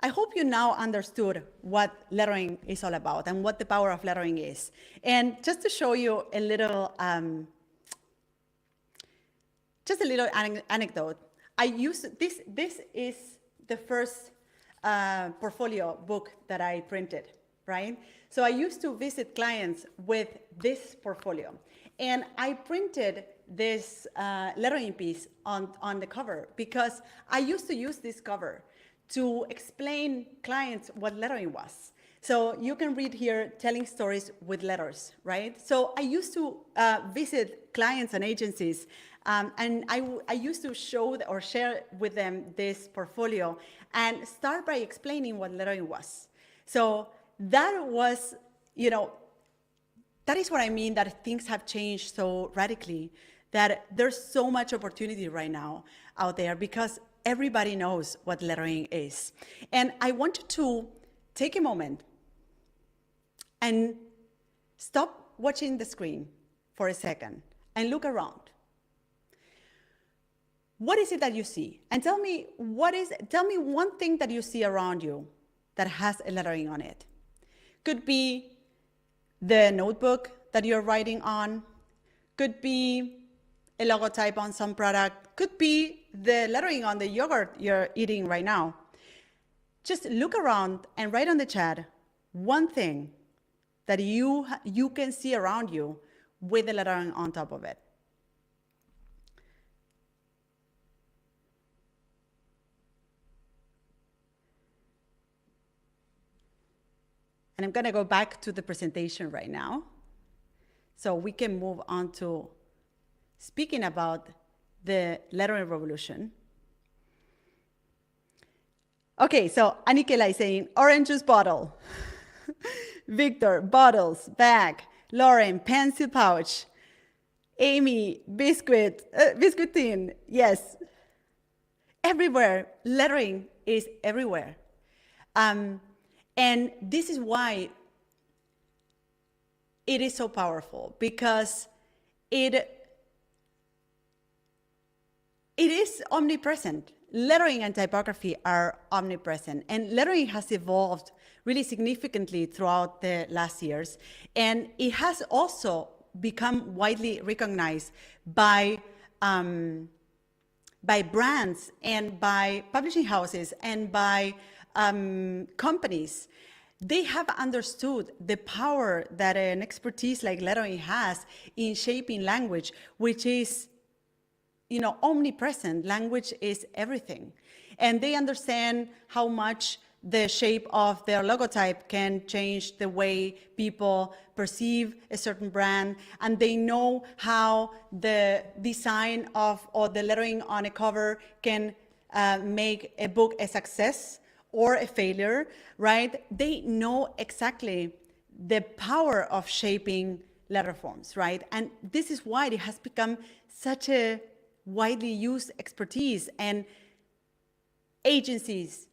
I hope you now understood what lettering is all about and what the power of lettering is. And just to show you a little, anecdote. I used this is the first portfolio book that I printed, right? So I used to visit clients with this portfolio, and I printed this lettering piece on the cover because I used to use this cover to explain clients what lettering was. So you can read here, telling stories with letters, right? So I used to visit clients and agencies, and I used to show or share with them this portfolio and start by explaining what lettering was. So that was, that is what I mean, that things have changed so radically, that there's so much opportunity right now out there because everybody knows what lettering is. And I want you to take a moment and stop watching the screen for a second and look around. What is it that you see? And tell me one thing that you see around you that has a lettering on it. Could be the notebook that you're writing on, could be a logotype on some product, could be the lettering on the yogurt you're eating right now. Just look around and write on the chat one thing that you can see around you with the lettering on top of it. And I'm going to go back to the presentation right now, so we can move on to speaking about the lettering revolution. Okay, so Anikela is saying orange juice bottle. Victor, bottles, bag. Lauren, pencil pouch. Amy, biscuit tin. Yes. Everywhere. Lettering is everywhere. And this is why it is so powerful, because it is omnipresent. Lettering and typography are omnipresent, and lettering has evolved really significantly throughout the last years, and it has also become widely recognized by brands and by publishing houses and by companies. They have understood the power that an expertise like lettering has in shaping language, which is, you know, omnipresent. Language is everything. And they understand how much the shape of their logotype can change the way people perceive a certain brand. And they know how the design of, or the lettering on a cover can make a book a success or a failure, right? They know exactly the power of shaping letter forms, right? And this is why it has become such a widely used expertise, and agencies,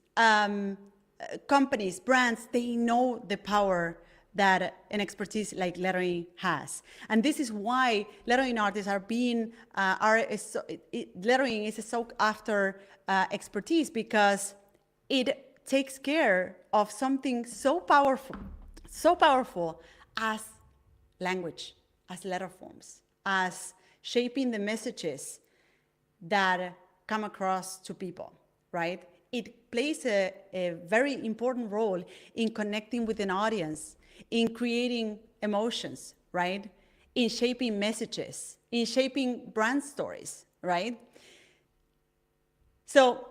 companies, brands, they know the power that an expertise like lettering has. And this is why lettering artists are being, lettering is a sought after expertise, because it takes care of something so powerful as language, as letter forms, as shaping the messages that come across to people, right? It plays a very important role in connecting with an audience, in creating emotions, right? In shaping messages, in shaping brand stories, right? So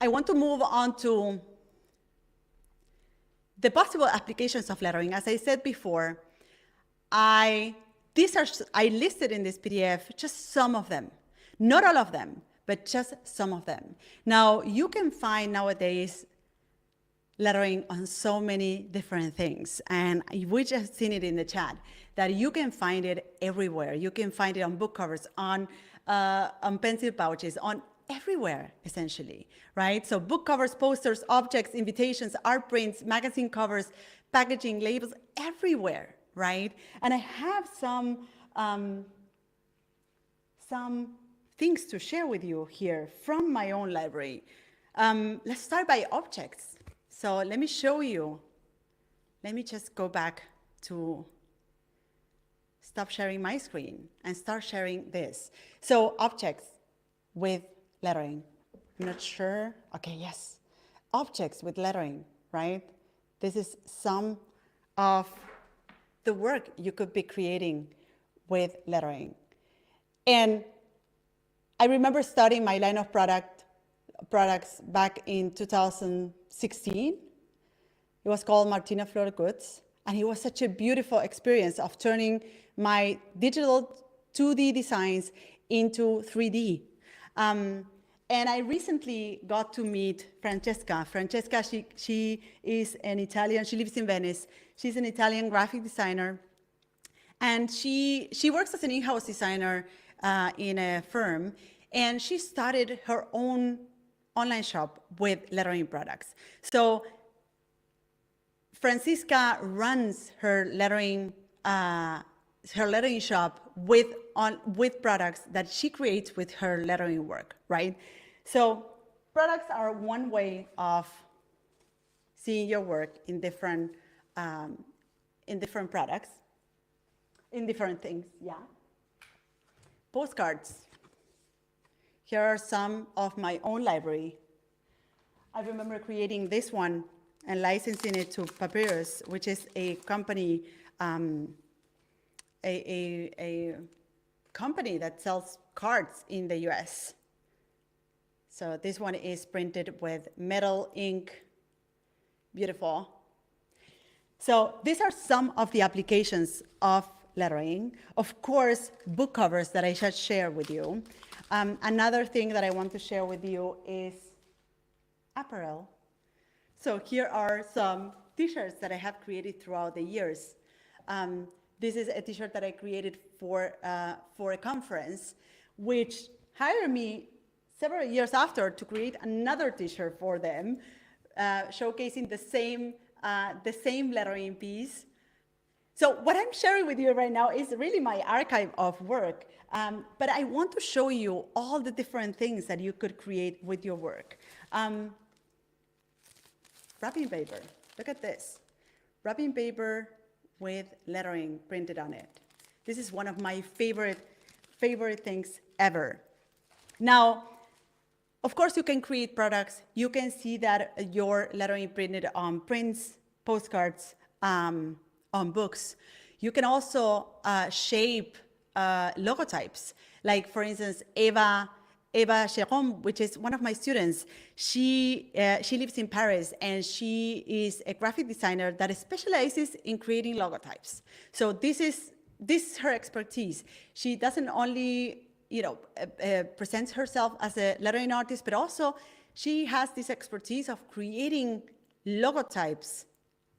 I want to move on to the possible applications of lettering. As I said before, I listed in this PDF just some of them, not all of them, but just some of them. Now, you can find nowadays lettering on so many different things, and we just seen it in the chat, that you can find it everywhere. You can find it on book covers, on pencil pouches, on everywhere, essentially, right? So book covers, posters, objects, invitations, art prints, magazine covers, packaging, labels, everywhere, right? And I have some things to share with you here from my own library. Let's start by objects. So let me show you. Let me just go back to stop sharing my screen and start sharing this. So objects with lettering. I'm not sure. Okay, yes. Objects with lettering, right? This is some of the work you could be creating with lettering. And I remember starting my line of products back in 2016. It was called Martina Flor Goods, and it was such a beautiful experience of turning my digital 2D designs into 3D. And I recently got to meet Francesca. Francesca, she is an Italian, she lives in Venice. She's an Italian graphic designer. And she works as an in-house designer in a firm. And she started her own online shop with lettering products. So Francisca runs her lettering shop with products that she creates with her lettering work, right? So products are one way of seeing your work in different products, in different things, yeah. Postcards. Here are some of my own library. I remember creating this one and licensing it to Papyrus, which is a company, a company that sells cards in the US. So this one is printed with metal ink, beautiful. So these are some of the applications of lettering. Of course, book covers that I should share with you. Another thing that I want to share with you is apparel. So here are some t-shirts that I have created throughout the years. This is a t-shirt that I created for a conference, which hired me several years after to create another t-shirt for them, showcasing the same lettering piece. So what I'm sharing with you right now is really my archive of work, but I want to show you all the different things that you could create with your work. Wrapping paper, look at this. Wrapping paper with lettering printed on it. This is one of my favorite things ever. Now, of course, you can create products. You can see that your lettering printed on prints, postcards, on books. You can also shape logotypes. Like, for instance, Eva Cheron, which is one of my students, she lives in Paris, and she is a graphic designer that specializes in creating logotypes. So this is her expertise. She doesn't only presents herself as a lettering artist, but also she has this expertise of creating logotypes,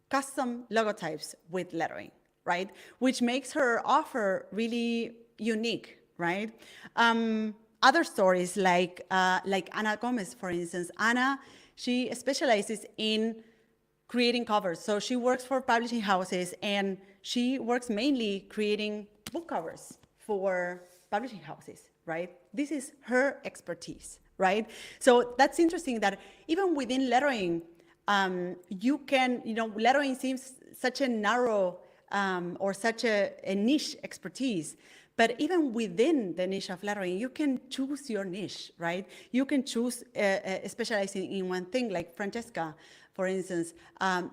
custom logotypes with lettering, right? Which makes her offer really unique, right? Other stories like Ana Gomez, for instance. Ana, she specializes in creating covers. So she works for publishing houses, and she works mainly creating book covers for publishing houses, right? This is her expertise, right? So that's interesting that even within lettering, you can, lettering seems such a narrow or such a niche expertise. But even within the niche of lettering, you can choose your niche, right? You can choose specializing in one thing, like Francesca, for instance,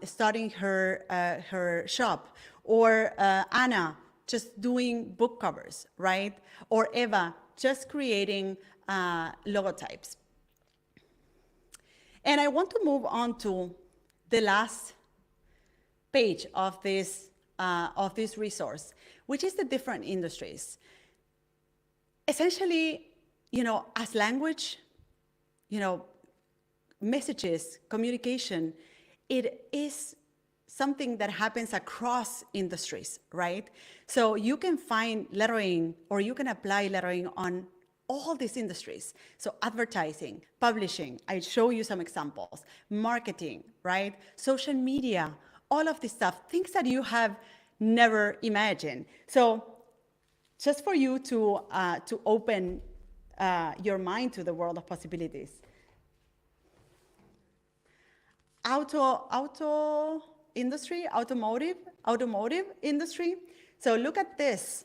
starting her shop, or Anna, just doing book covers, right? Or Eva, just creating logotypes. And I want to move on to the last page of this resource, which is the different industries. Essentially, as language, messages, communication, it is something that happens across industries, right? So you can find lettering, or you can apply lettering on all these industries. So advertising, publishing, I show you some examples, marketing, right? Social media, all of this stuff, things that you have never imagined. So just for you to open your mind to the world of possibilities. Automotive industry. So look at this.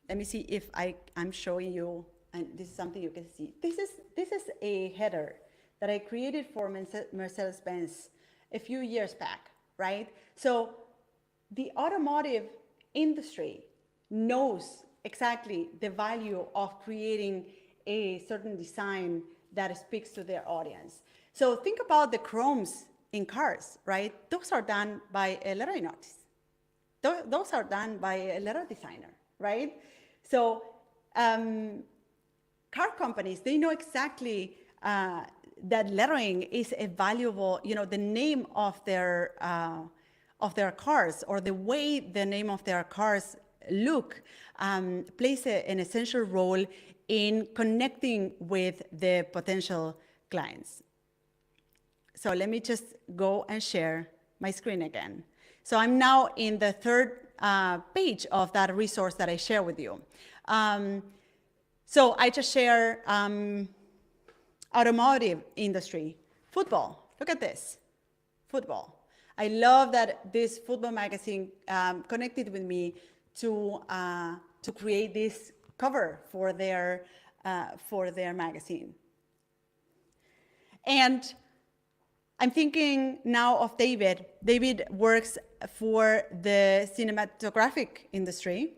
Let me see if I'm showing you, and this is something you can see. This is a header that I created for Mercedes-Benz a few years back, right? So the automotive industry knows exactly the value of creating a certain design that speaks to their audience. So think about the chromes in cars, right? Those are done by a lettering artist. Those are done by a letter designer, right? So car companies, they know exactly that lettering is a valuable, the name of their cars, or the way the name of their cars look, plays an essential role in connecting with the potential clients. So let me just go and share my screen again. So I'm now in the third page of that resource that I share with you. So I just share automotive industry, football. Look at this, football. I love that this football magazine connected with me to create this cover for their magazine. And I'm thinking now of David. David works for the cinematographic industry.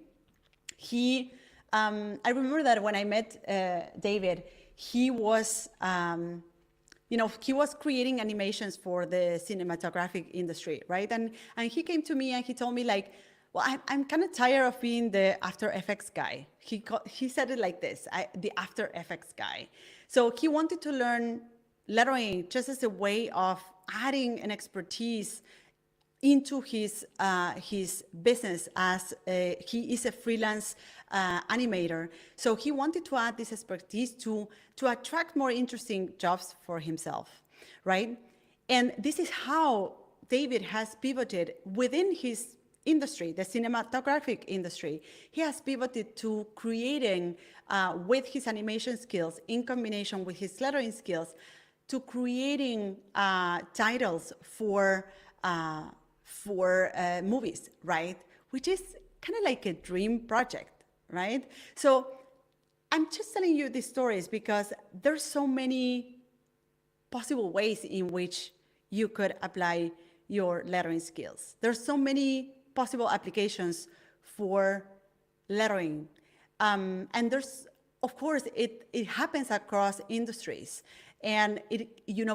I remember that when I met David, he was he was creating animations for the cinematographic industry, right? And he came to me and he told me like, well, I'm kind of tired of being the After Effects guy. He said it like this, the After Effects guy. So he wanted to learn lettering just as a way of adding an expertise into his business, as he is a freelance animator. So he wanted to add this expertise to attract more interesting jobs for himself, right? And this is how David has pivoted within his industry, the cinematographic industry. He has pivoted to creating, with his animation skills, in combination with his lettering skills, to creating titles for movies, right? Which is kind of like a dream project, right? So I'm just telling you these stories because there's so many possible ways in which you could apply your lettering skills. There's so many possible applications for lettering. And there's, of course, it happens across industries. And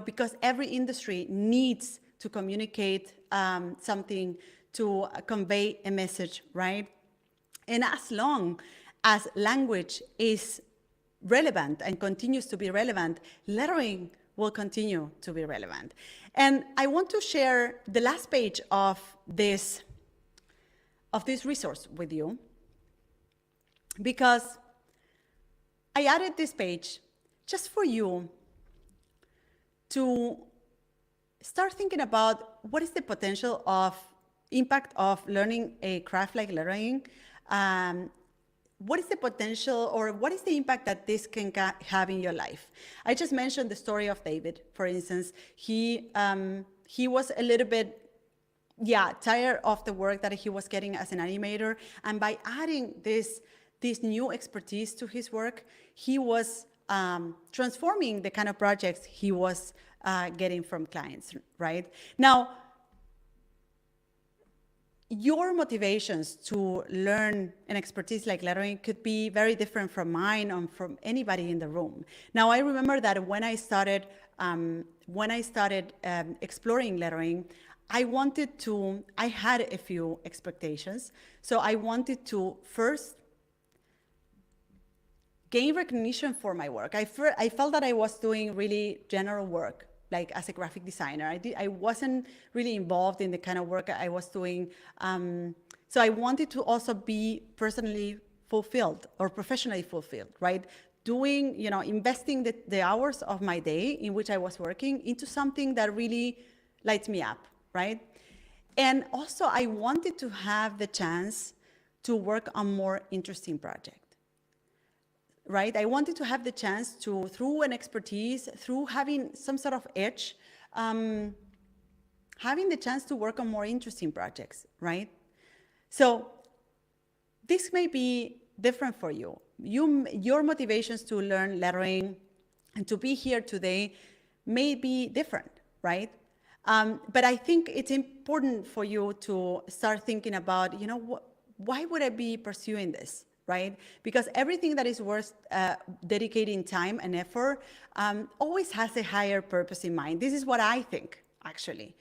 because every industry needs to communicate something, to convey a message, right? And as long as language is relevant and continues to be relevant, lettering will continue to be relevant. And I want to share the last page of this resource with you, because I added this page just for you to start thinking about what is the potential of impact of learning a craft like lettering. What is the potential, or what is the impact that this can have in your life? I just mentioned the story of David, for instance. He was a little bit, tired of the work that he was getting as an animator. And by adding this new expertise to his work, he was transforming the kind of projects he was getting from clients, right? Now, your motivations to learn an expertise like lettering could be very different from mine or from anybody in the room. Now, I remember that when I started exploring lettering, I had a few expectations. So I wanted to first gain recognition for my work. I felt that I was doing really general work, like as a graphic designer. I wasn't really involved in the kind of work I was doing. So I wanted to also be personally fulfilled or professionally fulfilled, right? Investing the hours of my day in which I was working into something that really lights me up, right? And also I wanted to have the chance to work on more interesting projects. Right? I wanted to have the chance to, through an expertise, through having some sort of edge, having the chance to work on more interesting projects, right? So this may be different for you. Your motivations to learn lettering and to be here today may be different, right? But I think it's important for you to start thinking about, why would I be pursuing this? Right? Because everything that is worth dedicating time and effort always has a higher purpose in mind. This is what I think, actually.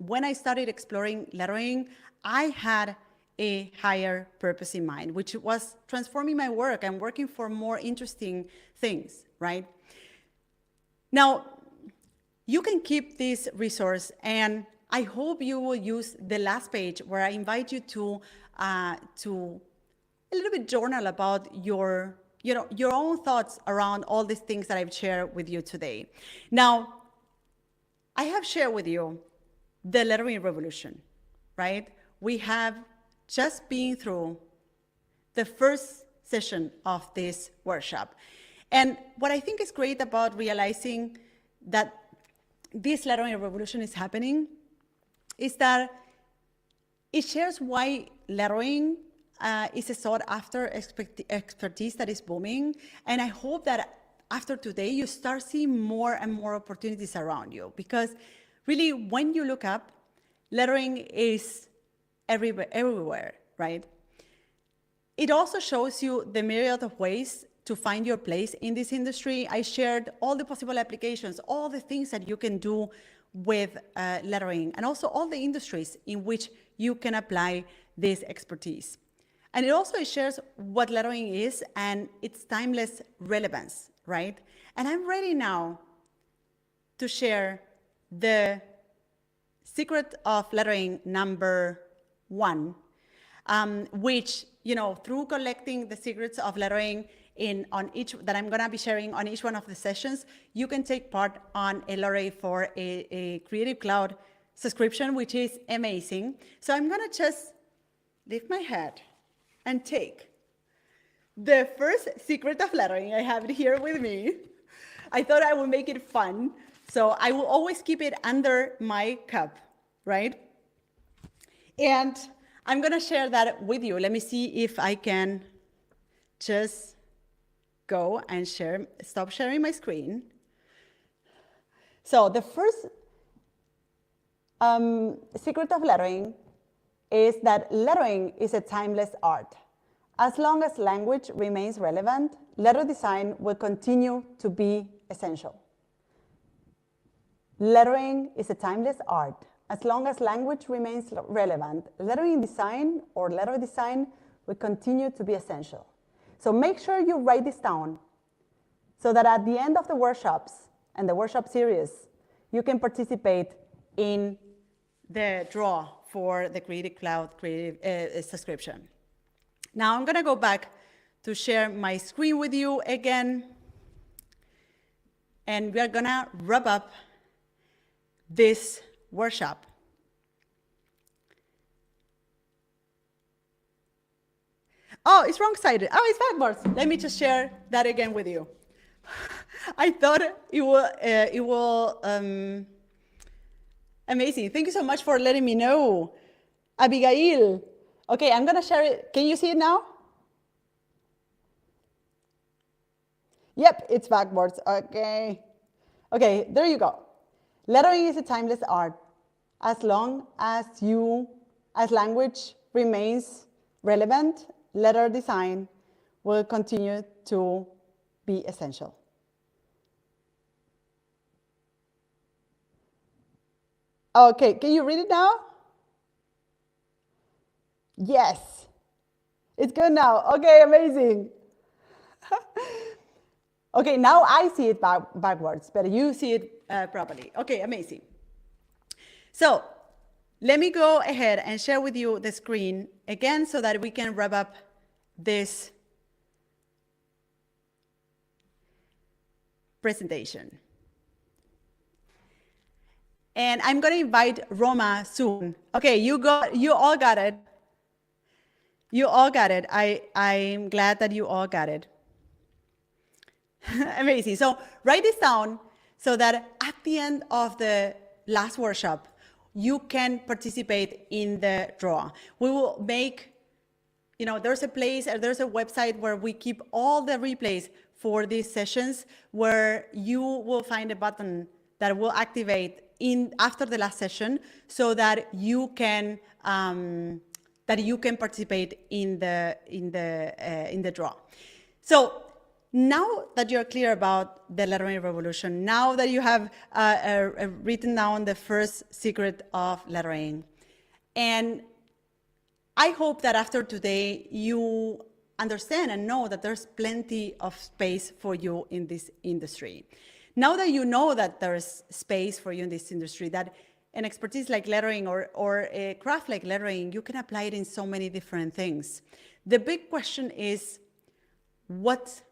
When I started exploring lettering, I had a higher purpose in mind, which was transforming my work and working for more interesting things, right? Now, you can keep this resource, and I hope you will use the last page where I invite you to a little bit journal about your own thoughts around all these things that I've shared with you today. Now, I have shared with you the lettering revolution, right? We have just been through the first session of this workshop. And what I think is great about realizing that this lettering revolution is happening is that it shares why lettering is a sought after expertise that is booming. And I hope that after today, you start seeing more and more opportunities around you, because really when you look up, lettering is everywhere, right? It also shows you the myriad of ways to find your place in this industry. I shared all the possible applications, all the things that you can do with lettering, and also all the industries in which you can apply this expertise. And it also shares what lettering is and its timeless relevance, right? And I'm ready now to share the secret of lettering number 1, which, through collecting the secrets of lettering that I'm gonna be sharing on each one of the sessions, you can take part on a lottery for a Creative Cloud subscription, which is amazing. So I'm gonna just lift my head and take the first secret of lettering. I have it here with me. I thought I would make it fun. So I will always keep it under my cup, right? And I'm gonna share that with you. Let me see if I can just go and stop sharing my screen. So the first secret of lettering is that lettering is a timeless art. As long as language remains relevant, letter design will continue to be essential. Lettering is a timeless art. As long as language remains relevant, lettering design or letter design will continue to be essential. So make sure you write this down so that at the end of the workshops and the workshop series, you can participate in the draw for the Creative Cloud subscription. Now I'm gonna go back to share my screen with you again, and we are gonna wrap up this workshop. Oh, it's wrong-sided. Oh, it's backwards. Let me just share that again with you. I thought it will amazing. Thank you so much for letting me know. Abigail. Okay, I'm gonna share it. Can you see it now? Yep, it's backwards. Okay. Okay, there you go. Lettering is a timeless art. As long as language remains relevant, letter design will continue to be essential. Okay, can you read it now? Yes. It's good now. Okay, amazing. Okay, now I see it backwards, but you see it properly. Okay, amazing. So let me go ahead and share with you the screen again so that we can wrap up this presentation. And I'm going to invite Roma soon. Okay, you all got it. You all got it. I'm glad that you all got it. Amazing. So write this down so that at the end of the last workshop, you can participate in the draw. We will make, there's a place, there's a website where we keep all the replays for these sessions, where you will find a button that will activate after the last session so that you can participate in the draw. So now that you're clear about the lettering revolution, now that you have written down the first secret of lettering, and I hope that after today you understand and know that there's plenty of space for you in this industry. Now that you know that there's space for you in this industry, that an expertise like lettering or a craft like lettering, you can apply it in so many different things. The big question is, what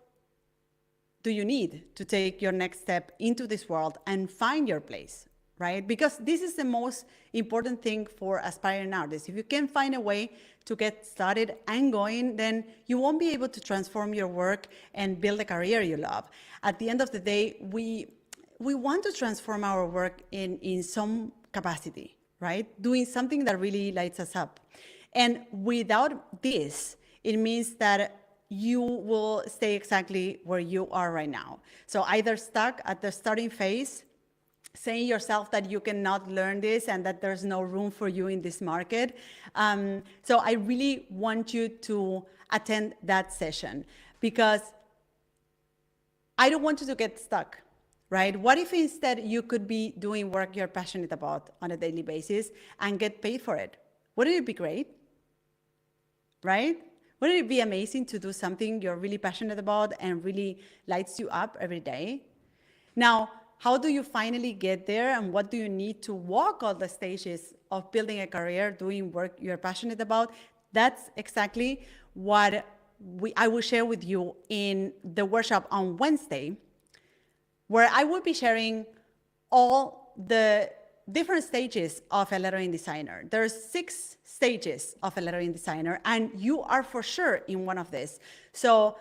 do you need to take your next step into this world and find your place, right? Because this is the most important thing for aspiring artists. If you can find a way to get started and going, then you won't be able to transform your work and build a career you love. At the end of the day, we want to transform our work in some capacity, right? Doing something that really lights us up. And without this, it means that you will stay exactly where you are right now. So either stuck at the starting phase, saying yourself that you cannot learn this and that there's no room for you in this market. So I really want you to attend that session, because I don't want you to get stuck, right? What if instead you could be doing work you're passionate about on a daily basis and get paid for it? Wouldn't it be great? Right? Wouldn't it be amazing to do something you're really passionate about and really lights you up every day? Now, how do you finally get there, and what do you need to walk all the stages of building a career, doing work you're passionate about? That's exactly what I will share with you in the workshop on Wednesday, where I will be sharing all the different stages of a lettering designer. There's 6 stages of a lettering designer, and you are for sure in one of these. So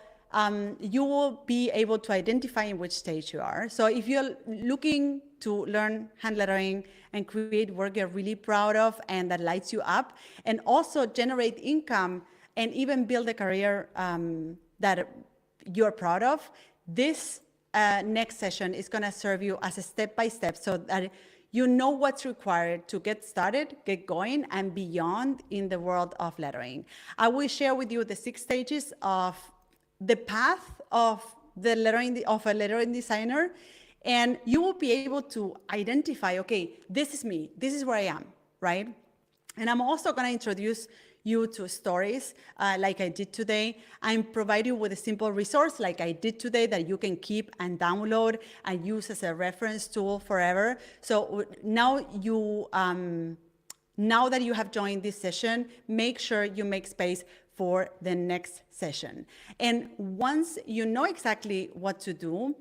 you will be able to identify in which stage you are. So if you're looking to learn hand lettering and create work you're really proud of and that lights you up, and also generate income and even build a career that you're proud of, this next session is going to serve you as a step-by-step so that you know what's required to get started, get going, and beyond in the world of lettering. I will share with you the 6 stages of the path of the lettering of a lettering designer, and you will be able to identify, okay, this is me, this is where I am, right? And I'm also going to introduce you to stories like I did today, and provide you with a simple resource like I did today that you can keep and download and use as a reference tool forever. So now now that you have joined this session, make sure you make space for the next session. And once you know exactly what to do,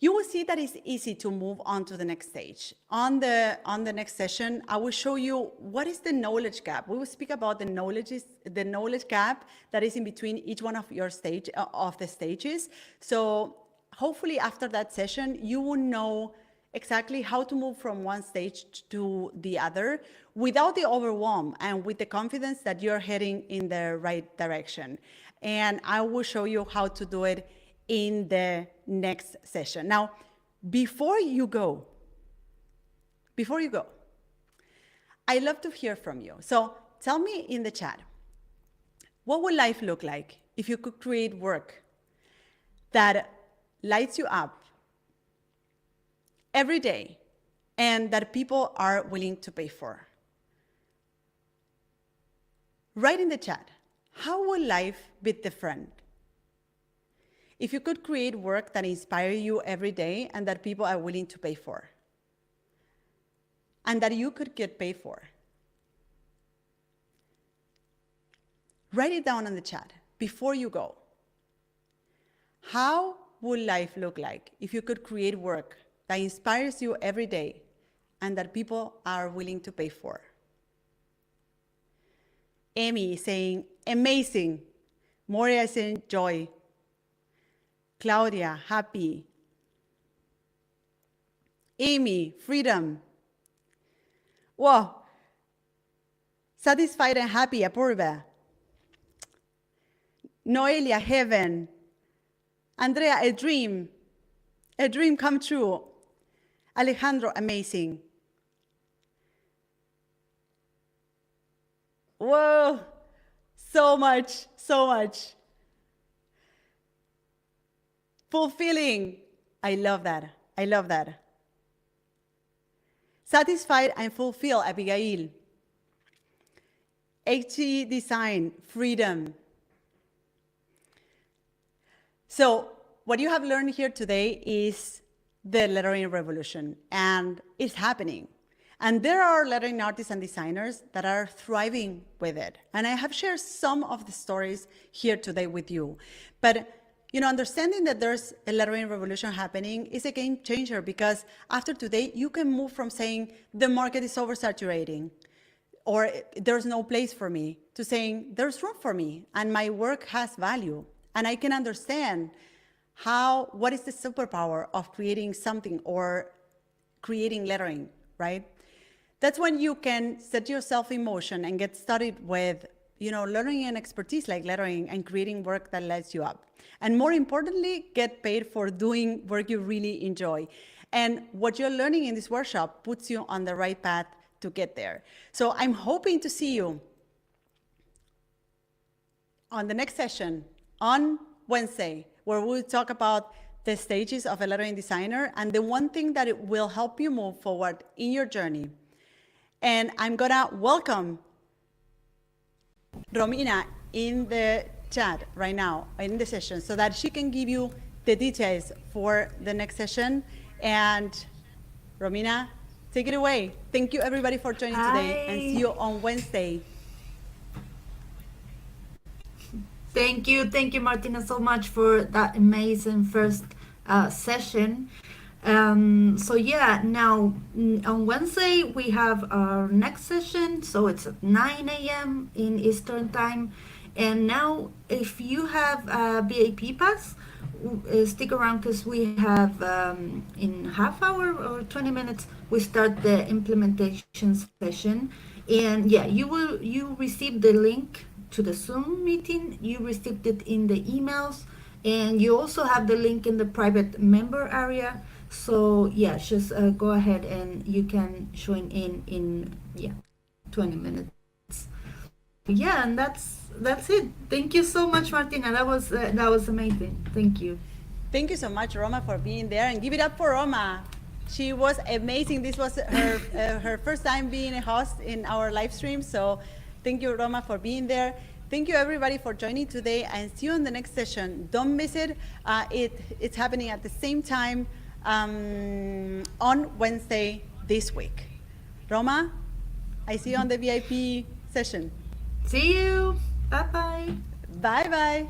you will see that it's easy to move on to the next stage. On the next session, I will show you what is the knowledge gap. We will speak about the knowledge gap that is in between each one of your stages. So hopefully after that session, you will know exactly how to move from one stage to the other without the overwhelm and with the confidence that you're heading in the right direction. And I will show you how to do it in the next session. Now, before you go, I love to hear from you. So tell me in the chat, what would life look like if you could create work that lights you up every day and that people are willing to pay for? Write in the chat, how would life be different if you could create work that inspires you every day and that people are willing to pay for, and that you could get paid for? Write it down in the chat before you go. How would life look like if you could create work that inspires you every day and that people are willing to pay for? Amy is saying, amazing. Moria is saying, joy. Claudia, happy. Amy, freedom. Whoa. Satisfied and happy, Apurva. Noelia, heaven. Andrea, a dream come true. Alejandro, amazing. Whoa, so much. Fulfilling, I love that. Satisfied and fulfilled, Abigail. HG design, freedom. So what you have learned here today is the lettering revolution, and it's happening. And there are lettering artists and designers that are thriving with it. And I have shared some of the stories here today with you. But understanding that there's a lettering revolution happening is a game changer, because after today, you can move from saying the market is oversaturating or there's no place for me to saying there's room for me and my work has value. And I can understand what is the superpower of creating something or creating lettering, right? That's when you can set yourself in motion and get started with, learning and expertise like lettering and creating work that lights you up. And more importantly, get paid for doing work you really enjoy. And what you're learning in this workshop puts you on the right path to get there. So I'm hoping to see you on the next session on Wednesday, where we'll talk about the stages of a lettering designer and the one thing that it will help you move forward in your journey. And I'm gonna welcome Romina in the chat right now, in the session, so that she can give you the details for the next session. And Romina, take it away. Thank you everybody for joining today, and see you on Wednesday. Thank you, Martina, so much for that amazing first session. So yeah, now on Wednesday we have our next session, so it's at 9 a.m. in Eastern Time. And now, if you have a BAP pass, stick around because we have in half hour or 20 minutes we start the implementation session. And yeah, you receive the link to the Zoom meeting. You received it in the emails, and you also have the link in the private member area. So yeah, just go ahead and you can join in 20 minutes. Yeah, and that's it. Thank you so much, Martina. That was amazing. Thank you. Thank you so much, Roma, for being there, and give it up for Roma. She was amazing. This was her her first time being a host in our live stream. So thank you, Roma, for being there. Thank you, everybody, for joining today, and see you in the next session. Don't miss it. It's happening at the same time on Wednesday this week. Roma, I see you on the VIP session. See you. Bye-bye. Bye-bye.